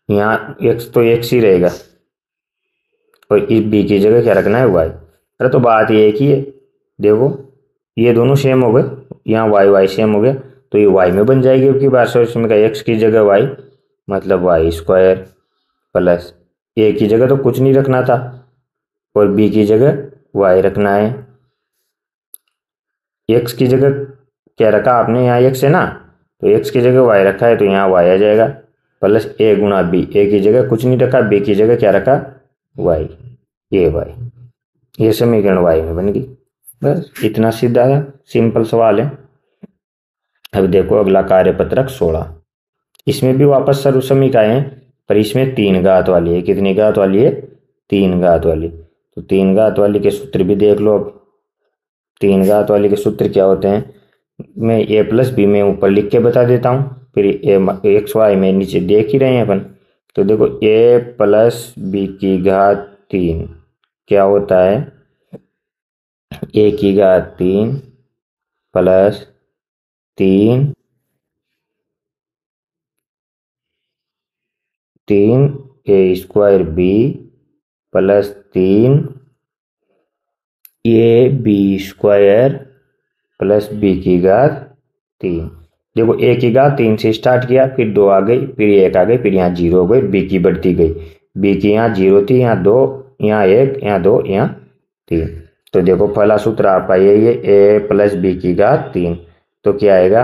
यहाँ x तो x ही रहेगा और इस b की जगह क्या रखना है, y। अरे तो बात ये एक ही है, देखो ये दोनों सेम हो गए, यहाँ वाई वाई सेम हो गया, तो ये वाई में बन जाएगी। अब की बार सर्व का एक्स की जगह वाई, मतलब वाई स्क्वायर प्लस ए की जगह तो कुछ नहीं रखना था और बी की जगह वाई रखना है। एक्स की जगह क्या रखा आपने, यहाँ एक्स है ना, तो एक्स की जगह वाई रखा है, तो यहाँ वाई आ जाएगा प्लस ए गुणा बी। ए की जगह कुछ नहीं रखा, बी की जगह क्या रखा, वाई, ये वाई, ये समीकरण वाई में बन गई। बस इतना सीधा है, सिंपल सवाल है। अब देखो अगला कार्यपत्रक 16, इसमें भी वापस सर्व समीकाएं हैं, पर इसमें 3 घात वाली है। कितनी घात वाली है, 3 घात वाली। तो 3 घात वाली के सूत्र भी देख लो। अब 3 घात वाली के सूत्र क्या होते हैं, मैं ए प्लस बी में ऊपर लिख के बता देता हूँ, फिर ए एक्स वाई में नीचे देख ही रहे हैं अपन। तो देखो ए प्लस बी की घात 3 क्या होता है, ए की घात 3 plus 3 a square b plus 3 a b square plus b की घात 3। देखो ए की घात 3 से स्टार्ट किया, फिर 2 आ गई, फिर 1 आ गई, फिर यहाँ 0 हो गई, बी की बढ़ती गई, बी की यहाँ 0 थी, यहाँ 2, यहाँ 1, यहाँ 2, यहाँ 3। तो देखो पहला सूत्र आपका यही है, ए प्लस बी की घात 3। तो क्या आएगा,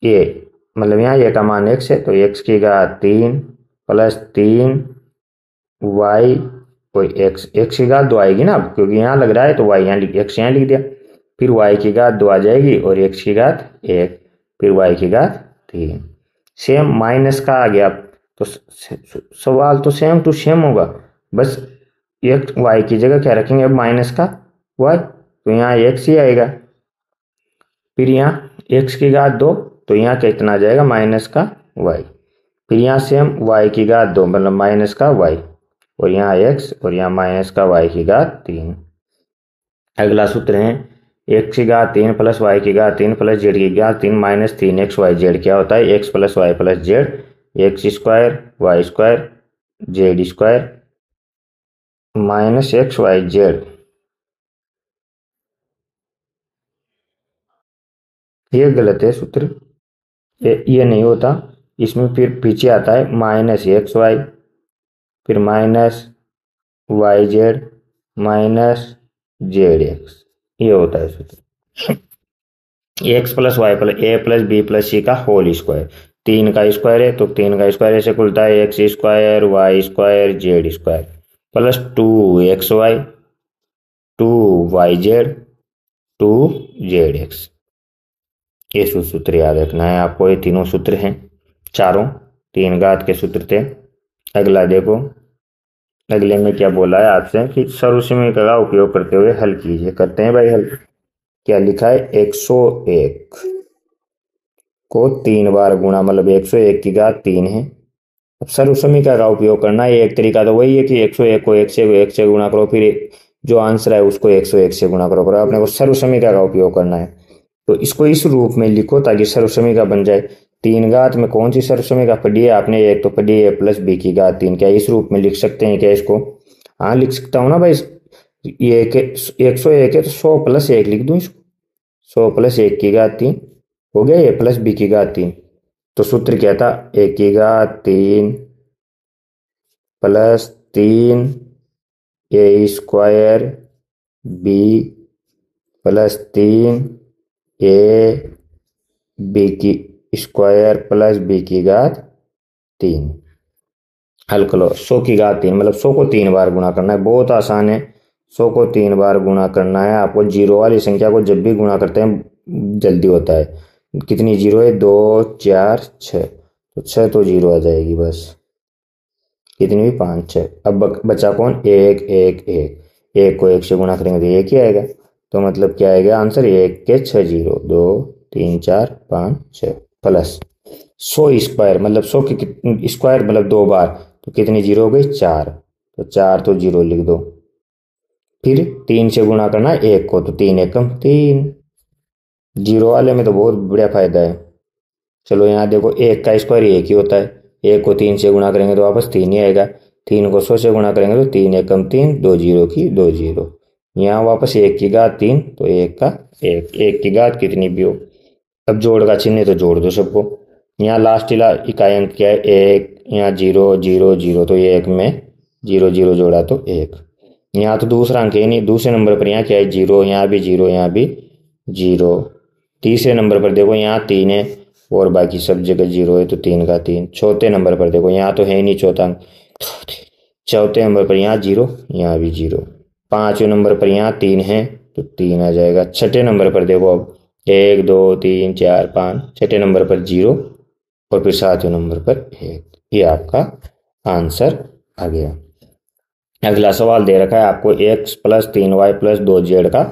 ए मतलब यहाँ ए का मान x है, तो x की घात 3 प्लस 3 वाई और एक्स की घात 2 आएगी ना, क्योंकि यहाँ लग रहा है तो वाई यहाँ एक्स यहाँ लिख दिया, फिर वाई की घात 2 आ जाएगी और एक्स की घात 1, फिर वाई की घात 3। सेम माइनस का आ गया, तो सवाल तो सेम टू सेम होगा, बस एक वाई की जगह क्या रखेंगे, अब माइनस का वाई, तो यहाँ एक्स ही आएगा। फिर यहाँ एक्स की घात 2, तो यहाँ कितना आ जाएगा, माइनस का वाई। फिर यहाँ सेम वाई की घात 2 मतलब माइनस का वाई, और यहाँ एक्स और यहाँ माइनस का वाई की घात 3। अगला सूत्र है एक्स की घात 3 प्लस वाई की घात 3 प्लस जेड की घात 3 माइनस 3x वाई जेड। क्या होता है, x plus y plus z, x square y square z square minus x y z. ये गलत है सूत्र, ये नहीं होता, इसमें फिर पीछे आता है माइनस एक्स वाई, फिर minus y z minus z x, ये होता है सूत्र। X plus y plus a plus B plus c का होल स्क्वायर, 3 का स्क्वायर है तो 3 का स्क्वायर ऐसे खुलता है, x square y square z square plus 2xy 2yz 2zx। ये सूत्र याद रखना है आपको, ये तीनों सूत्र हैं, चारों 3 घात के सूत्र थे। अगला देखो, अगले में क्या बोला है आपसे कि सर्वसमीकरण का उपयोग करते हुए हल कीजिए। करते हैं भाई हल। क्या लिखा है, 101 को 3 बार गुणा, मतलब 101 की घात 3 है। अब सर्वसमीकरण का उपयोग करना है, एक तरीका तो वही है कि 101 को 1 से गुणा करो, फिर जो आंसर है उसको 101 से गुणा करो, पर अपने को सर्वसमीकरण का उपयोग करना है। तो इसको इस रूप में लिखो ताकि सर्वसमीकरण बन जाए। तीन घात में कौन सी सर्वसमयिका पढ़ी है आपने? एक तो पढ़ी है प्लस बी की घात तीन। क्या इस रूप में लिख सकते हैं क्या इसको? हाँ लिख सकता हूँ ना भाई। ये 101 है तो 100 + 1 लिख दूं इसको। 100 + 1 की घात तीन हो गया ये प्लस बी की घात तीन। तो सूत्र क्या था? ए की घात तीन प्लस तीन ए स्क्वायर बी प्लस तीन ए बी की स्क्वायर प्लस बी की घात तीन। हल करो। 100 की घात तीन मतलब 100 को 3 बार गुणा करना है। बहुत आसान है। 100 को 3 बार गुणा करना है आपको। जीरो वाली संख्या को जब भी गुणा करते हैं जल्दी होता है। कितनी जीरो है? 2 4 6। तो 6 तो जीरो आ जाएगी बस। कितनी भी? 5 6। अब बचा कौन? एक एक एक। एक को एक से गुणा करेंगे तो एक ही आएगा। तो मतलब क्या आएगा आंसर? एक के 6 जीरो। 2 3 4 5 6 प्लस 100 स्क्वायर मतलब 100 की स्क्वायर मतलब 2 बार। तो कितनी जीरो हो गई? 4। तो 4 तो जीरो लिख दो। फिर 3 से गुणा करना है एक को। तो 3 एकम 3। जीरो वाले में तो बहुत बढ़िया फायदा है। चलो यहाँ देखो एक का स्क्वायर एक ही होता है। एक को 3 से गुणा करेंगे तो वापस 3 ही आएगा। 3 को 100 से गुणा करेंगे तो 3 एकम 3। दो जीरो की दो जीरो। यहाँ वापस एक की घात तीन तो एक का एक। एक की घात कितनी भी हो। अब जोड़ का चिन्ह है तो जोड़ दो सबको। यहाँ लास्ट इकाई अंक क्या है? एक। यहाँ जीरो जीरो जीरो तो ये एक में जीरो जीरो जोड़ा तो एक। यहाँ तो दूसरा अंक है नहीं। दूसरे नंबर पर यहाँ क्या है? जीरो। यहाँ भी जीरो यहाँ भी जीरो। तीसरे नंबर पर देखो यहाँ तीन है और बाकी सब जगह जीरो है तो तीन का तीन। चौथे नंबर पर देखो यहाँ तो है नहीं चौथा अंक। चौथे नंबर पर यहाँ जीरो यहाँ भी जीरो। पांचवें नंबर पर यहाँ तीन है तो तीन आ जाएगा। छठे नंबर पर देखो अब एक दो तीन चार पाँच। छठे नंबर पर जीरो और फिर सातवें नंबर पर एक। ये आपका आंसर आ गया। अगला सवाल दे रखा है आपको x + 3y + 2z का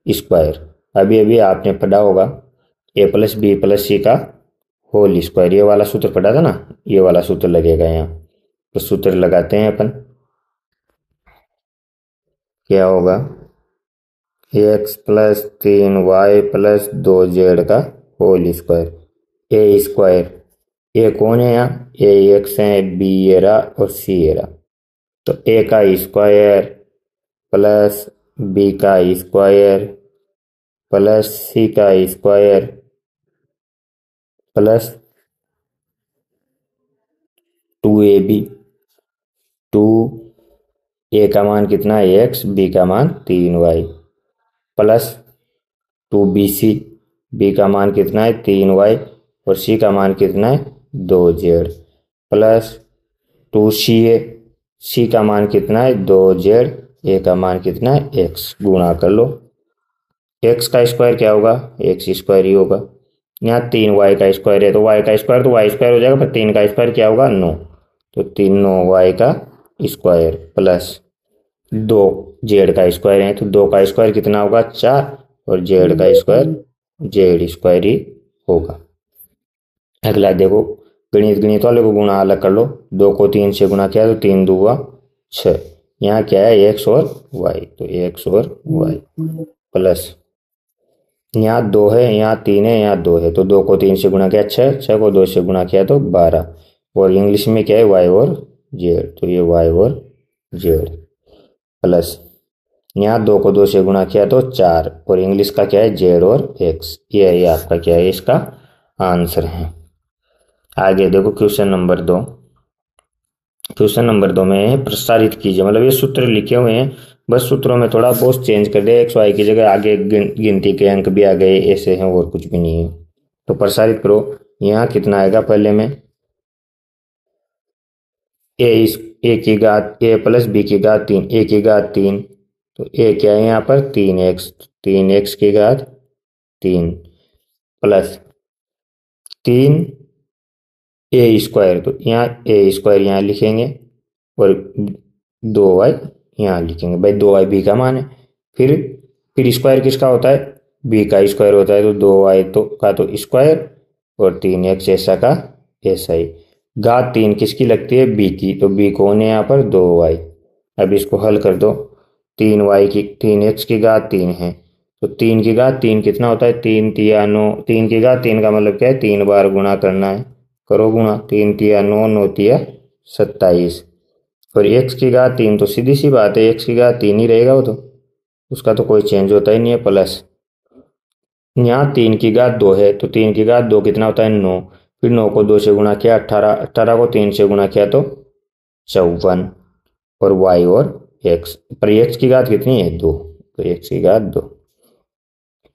स्क्वायर। अभी अभी आपने पढ़ा होगा a + b + c का होल स्क्वायर। ये वाला सूत्र पढ़ा था ना? ये वाला सूत्र लगेगा यहाँ। तो सूत्र लगाते हैं अपन। क्या होगा? x + 3y + 2z का होल स्क्वायर। ए स्क्वायर ए कौन है यहाँ? ए एक्स है, बी ये रहा और सी ये रहा। तो ए का स्क्वायर प्लस बी का स्क्वायर प्लस सी का स्क्वायर प्लस 2ab। 2 ए का मान कितना है? एक्स। बी का मान 3y प्लस 2bc। बी का मान कितना है? 3y और सी का मान कितना है? 2z plus 2ca। सी का मान कितना है? 2z। ए का मान कितना है? x। गुणा कर लो। x का स्क्वायर क्या होगा? एक्स स्क्वायर ही होगा। यहाँ 3y का स्क्वायर है तो y का स्क्वायर तो y स्क्वायर हो जाएगा। पर 3 का स्क्वायर क्या होगा? 9। तो 3 9 y का स्क्वायर प्लस 2 z का स्क्वायर है तो 2 का स्क्वायर कितना होगा? 4 और z का स्क्वायर z स्क्वायर ही होगा। अगला देखो गणित वाले को गुणा अलग कर लो। 2 को 3 से गुणा किया तो 3 दूगा 6। यहाँ क्या है? x और y। तो x और y प्लस यहाँ 2 है यहाँ 3 है यहाँ 2 है तो 2 को 3 से गुणा किया 6। 6 को 2 से गुणा किया तो 12। और इंग्लिश में क्या है? y और z। तो ये y और z प्लस यहाँ 2 को 2 से गुणा किया तो 4 और इंग्लिश का क्या है? z और x। ये आपका क्या है? इसका आंसर है। आगे देखो क्वेश्चन नंबर 2। क्वेश्चन नंबर 2 में प्रसारित कीजिए मतलब ये सूत्र लिखे हुए हैं। बस सूत्रों में थोड़ा बहुत चेंज कर दिया। एक्स वाई की जगह आगे गिनती के अंक भी आ गए ऐसे हैं और कुछ भी नहीं है। तो प्रसारित करो। यहाँ कितना आएगा? पहले में ए की घात ए + बी की घात 3। ए की घात 3 तो ए क्या है यहाँ पर? 3x। 3x की घात 3 प्लस 3 ए स्क्वायर। तो यहाँ ए स्क्वायर यहाँ लिखेंगे और 2y यहाँ लिखेंगे। भाई 2y बी का मान है। फिर स्क्वायर किसका होता है? बी का स्क्वायर होता है। तो 2y तो स्क्वायर और 3x ऐसा का ऐसा ही। घात 3 किसकी लगती है? बी की। तो बी कौन है यहाँ पर? 2y। अब इसको हल कर दो। 3x की घात 3 है तो 3 की घात 3 कितना होता है, 3 तिया 9, 3 की घात 3 का मतलब क्या है, 3 बार गुणा करना है। करो गुणा, 3 तिया 9, 9 तिया 27। और x की घात 3 तो सीधी सी बात है, x की घात 3 ही रहेगा वो तो, उसका तो कोई चेंज होता ही नहीं है। प्लस यहाँ 3 की घात 2 है, तो 3 की घात 2 कितना होता है, 9। फिर 9 को 2 से गुणा किया 18, 18 को 3 से गुणा किया तो 54। और y और x पर x की घात कितनी है, 2, तो x की घात 2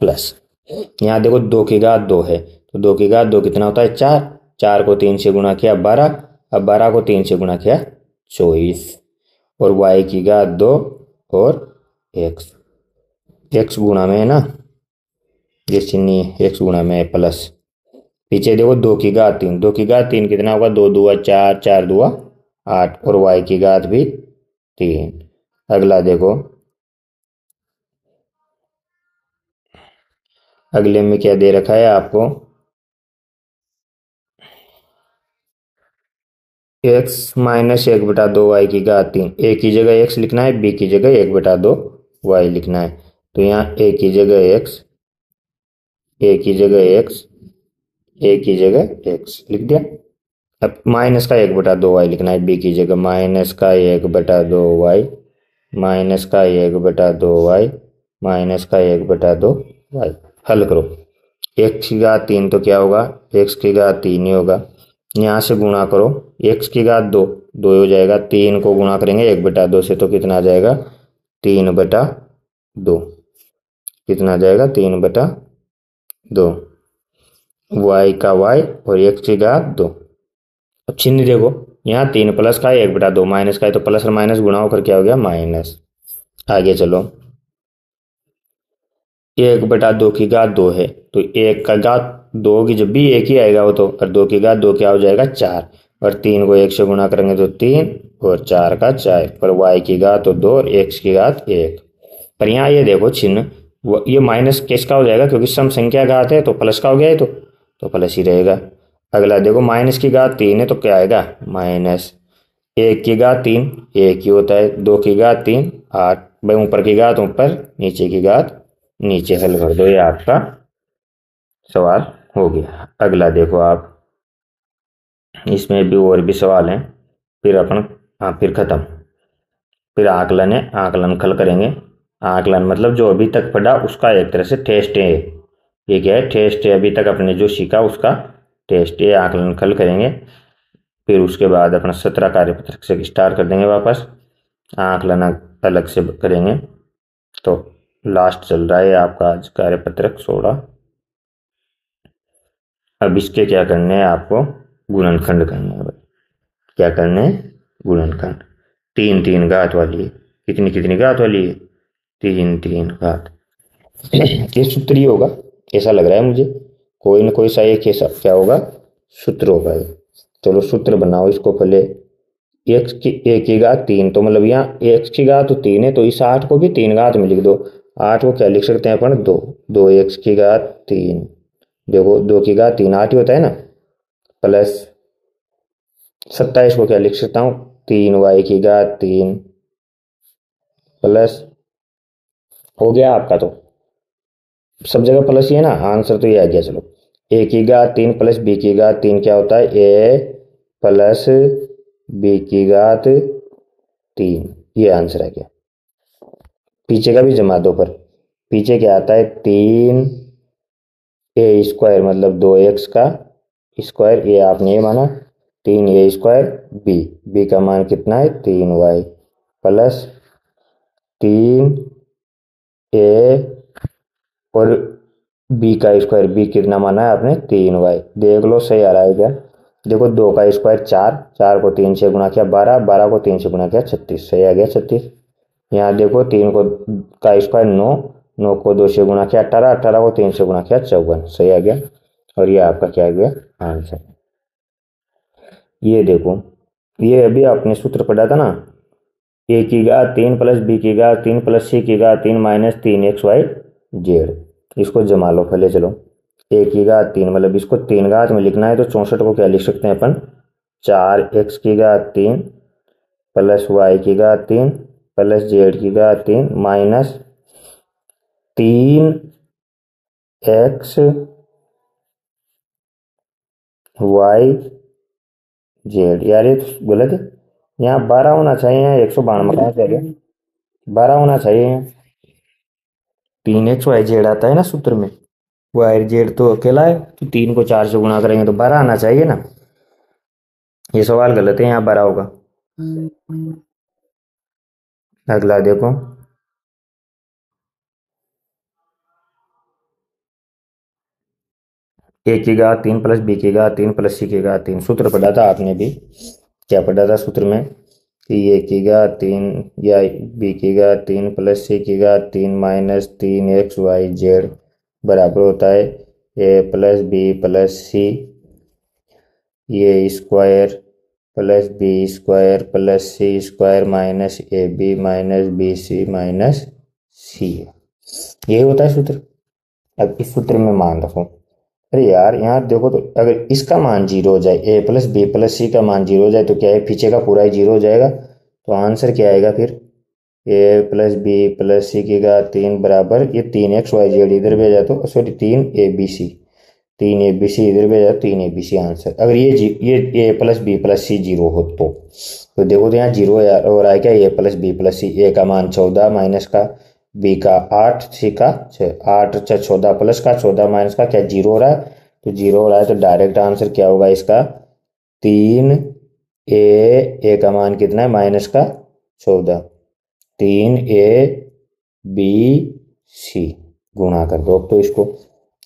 प्लस यहाँ देखो 2 की घात 2 है, तो 2 की घात 2 कितना होता है, 4। 4 को 3 से गुणा किया 12, अब 12 को 3 से गुणा किया 24। और y की घात 2 और x गुणा में है ना, ये चिन्ह x गुणा में है प्लस। पीछे देखो 2 की घात 3, 2 की घात 3 कितना होगा, 2 दूआ 4, 4 दूआ 8, और y की घात भी 3। अगला देखो, अगले में क्या दे रखा है आपको, x -1/2 y की घात 3। a की जगह x लिखना है, b की जगह 1/2 y लिखना है। तो यहाँ a की जगह x, a की जगह x, a की जगह x लिख दिया। अब माइनस का 1/2 y लिखना है, b की जगह -1/2 y, -1/2 y, -1/2 y। हल करो, x की घात 3 तो क्या होगा, x की घात 3 ही होगा। यहाँ से गुणा करो, x की घात 2, 2 हो जाएगा। 3 को गुणा करेंगे 1/2 से तो कितना आ जाएगा, 3/2। कितना आ जाएगा, 3/2। y का y और x की घात 2। अब चिन्ह देखो, यहाँ 3 प्लस का है, 1/2 माइनस का है, तो प्लस और माइनस गुणा होकर क्या हो गया, माइनस। आगे चलो, 1/2 की घात 2 है, तो 1 का घात 2 की जब भी एक ही आएगा वो तो, और 2 की घात 2 क्या हो जाएगा, 4। और 3 को 1 से गुणा करेंगे तो 3, और 4 का 4। पर y की घात 2 और x की घात 1। पर यहाँ ये देखो चिन्ह, ये माइनस किसका हो जाएगा, क्योंकि सम संख्या घात है तो प्लस का हो गया है, तो प्लस ही रहेगा। अगला देखो, -की घात 3 है तो क्या आएगा, माइनस। 1 की घात 3 एक ही होता है, 2 की घात 3 8, भाई ऊपर की घात ऊपर, नीचे की घात नीचे। हल कर दो, ये आपका सवाल हो गया। अगला देखो आप, इसमें भी और भी सवाल हैं, फिर अपन, हाँ फिर खत्म। फिर आकलन है, आकलन खल करेंगे। आकलन मतलब जो अभी तक पढ़ा उसका एक तरह से टेस्ट है, ये क्या है, टेस्ट है, अभी तक अपने जो सीखा उसका टेस्ट है, आकलन खल करेंगे। फिर उसके बाद अपना 17 कार्यपत्रक से स्टार्ट कर देंगे वापस, आकलन अलग से करेंगे। तो लास्ट चल रहा है आपका आज कार्यपत्रक 16। अब इसके क्या करने हैं आपको, गुणनखंड करना है। क्या करने हैं, गुणनखंड। 3 3 घात वाली है, कितनी कितनी घात वाली है, 3 3 घात। ये सूत्र ही होगा, ऐसा लग रहा है मुझे, कोई ना कोई सा एक ऐसा क्या होगा, सूत्र होगा ये। चलो सूत्र बनाओ इसको पहले। एक की घात 3, तो मतलब यहाँ x की घात 3 है, तो इस 8 को भी 3 घात में लिख दो। 8 को क्या लिख सकते हैं अपन, 2, 2x की घात 3। देखो 2 की घात 3 8 ही होता है ना, प्लस 27 को क्या लिख सकता हूँ, 3y की घात 3 प्लस, हो गया आपका। तो सब जगह प्लस ही है ना, आंसर तो ये आ गया। चलो, a की घात 3 प्लस b की घात 3 क्या होता है, a प्लस b की घात 3, ये आंसर आ गया। पीछे का भी जमा दो, पर पीछे क्या आता है, 3a² मतलब 2x का स्क्वायर, ये आपने ये माना, 3a² b का मान कितना है, 3y प्लस 3a और b² b कितना माना है आपने, 3y। देख लो सही आ रहा है क्या, देखो 2 का स्क्वायर 4, 4 को 3 से गुणा किया 12, 12 को 3 से गुणा किया 36, सही आ गया 36। यहाँ देखो 3 का स्क्वायर 9, 9 को 2 से गुणा किया 18, 18 को 3 से गुणा किया 54, सही आ गया। और ये आपका क्या आ गया, आंसर। ये देखो, ये अभी आपने सूत्र पढ़ा था ना, a की घात 3 प्लस b की घात 3 प्लस c की घात 3 माइनस 3xy z। इसको जमा लो पहले। चलो, a की घात 3 मतलब इसको 3 घात में लिखना है, तो 64 को क्या लिख सकते हैं अपन, 4x की घात 3 प्लस y की घात 3 प्लस z की घात 3 माइनस 3x y z। यार ये तो गलत है, यहाँ 12 होना चाहिए, यहाँ 192 कहाँ से आ गया, 12 होना चाहिए यहाँ। 3x y z आता है ना सूत्र में, वाई जेड तो अकेला है, तो 3 को 4 से गुणा करेंगे तो 12 आना चाहिए ना। ये सवाल गलत है, यहाँ 12 होगा। अगला देखो, ए की घात 3 प्लस बी की घात 3 प्लस सी की घात 3। सूत्र पढ़ा था आपने भी, क्या पढ़ा था सूत्र में कि ए की घात 3 या बी की घात 3 प्लस सी की घात 3 माइनस 3xyz बराबर होता है A plus B plus C A square plus B square plus C square minus A B minus B C minus C. यही होता है सूत्र। अब इस सूत्र में मान रखो, अरे यार यहाँ देखो, तो अगर इसका मान जीरो हो जाए, ए प्लस बी प्लस सी का मान जीरो हो जाए तो क्या है, पीछे का पूरा ही जीरो हो जाएगा। तो आंसर क्या आएगा फिर, ए प्लस बी प्लस सी की घात 3 बराबर ये 3xyz इधर भेजा तो सॉरी 3abc, 3abc इधर भेजा 3abc आंसर। अगर ये ए प्लस बी प्लस सी जीरो हो तो देखो, तो यहाँ जीरो हो रहा है क्या, ए प्लस बी प्लस सी, ए का मान 14 माइनस का बी का 8 सी का 6, 8 6 14 प्लस का 14 माइनस का क्या जीरो हो रहा है, तो जीरो हो रहा है। तो डायरेक्ट आंसर क्या होगा इसका, 3 ए का मान कितना है माइनस का 14, 3abc गुणा कर दो। अब तो इसको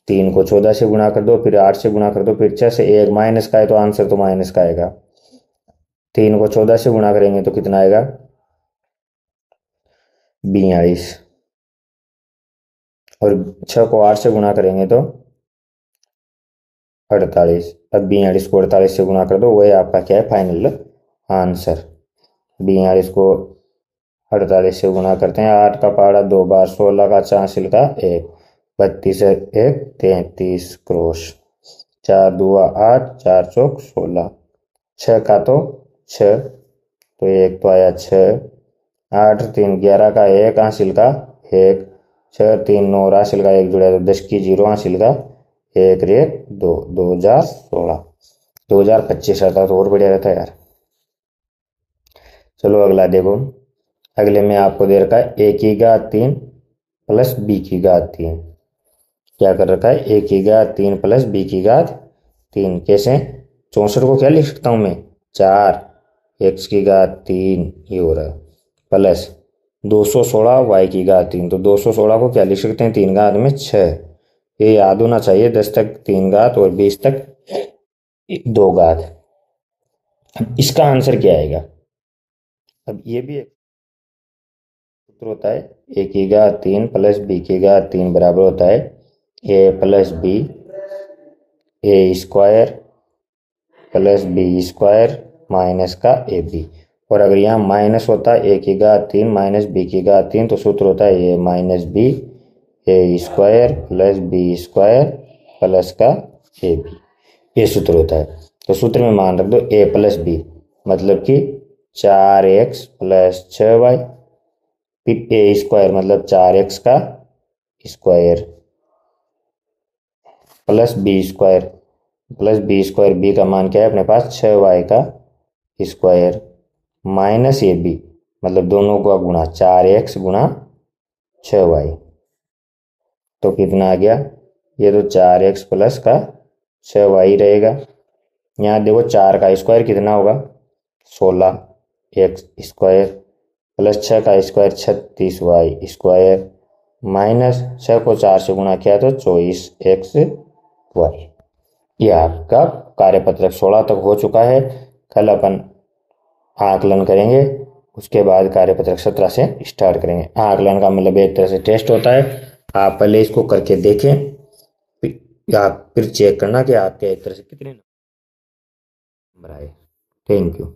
3 को 14 से गुणा कर दो, फिर 8 से गुणा कर दो, फिर 6 से, एक माइनस का है तो आंसर तो माइनस का आएगा। 3 को 14 से गुणा करेंगे तो कितना आएगा, 42, और 6 को 8 से गुणा करेंगे तो 48। अब 42 को 48 से गुणा कर दो, वही आपका क्या है फाइनल आंसर। 42 को 48 से गुणा करते हैं, 8 का पहाड़ा 2 बार, 16 का चांसिल का 1, 32 1 33 क्रॉस, 4 दुआ 8 4 चौक 16, 6 का तो 6 तो 1 तो आया 6, 8 3 11 का 1 हासिल का 1, 6 3 9 हासिल का 1 जुड़ा तो 10 की 0 हासिल का 1 रे 2, 2016। 2025 आता तो और बढ़िया रहता यार। चलो अगला देखो, अगले में आपको दे रखा है ए की घात 3 प्लस बी की घात 3। क्या कर रखा है, ए की घात 3 प्लस बी की घात 3। कैसे, 64 को क्या लिख सकता हूं मैं, 4 एक्स की घात 3 ये हो रहा है, प्लस 216 वाई की घात 3। तो 216 को क्या लिख सकते हैं, 3 घात में 6, ये याद होना चाहिए, 10 तक 3 घात और 20 तक 2 घात। अब इसका आंसर क्या आएगा, अब ये भी एक सूत्र होता है, ए की घात 3 प्लस बी की घात 3 बराबर होता है A plus B A square plus B square minus का ए बी। और अगर यहाँ माइनस होता है ए की घात 3 माइनस बी की घात 3 तो सूत्र होता है A minus B A square plus B square plus का ए बी, ये सूत्र होता है। तो सूत्र में मान रख दो ए प्लस बी, मतलब कि 4x प्लस 6y, फिर ए स्क्वायर मतलब 4x का square plus B square, plus B square, b का मान क्या है अपने पास 6y का स्क्वायर, माइनस ए बी मतलब दोनों का गुणा 4x गुणा 6y, तो कितना आ गया, ये तो 4x प्लस का 6y रहेगा। यहाँ देखो 4 का स्क्वायर कितना होगा 16 एक्स स्क्वायर प्लस 6 का स्क्वायर 36y स्क्वायर माइनस 6 को 4 से गुणा किया तो 24xy। ये आपका कार्यपत्रक 16 तक हो चुका है। कल अपन आकलन करेंगे, उसके बाद कार्यपत्रक 17 से स्टार्ट करेंगे। आकलन का मतलब एक तरह से टेस्ट होता है, आप पहले इसको करके देखें, आप फिर चेक करना कि आपके एक तरह से कितने नंबर आए। Thank you.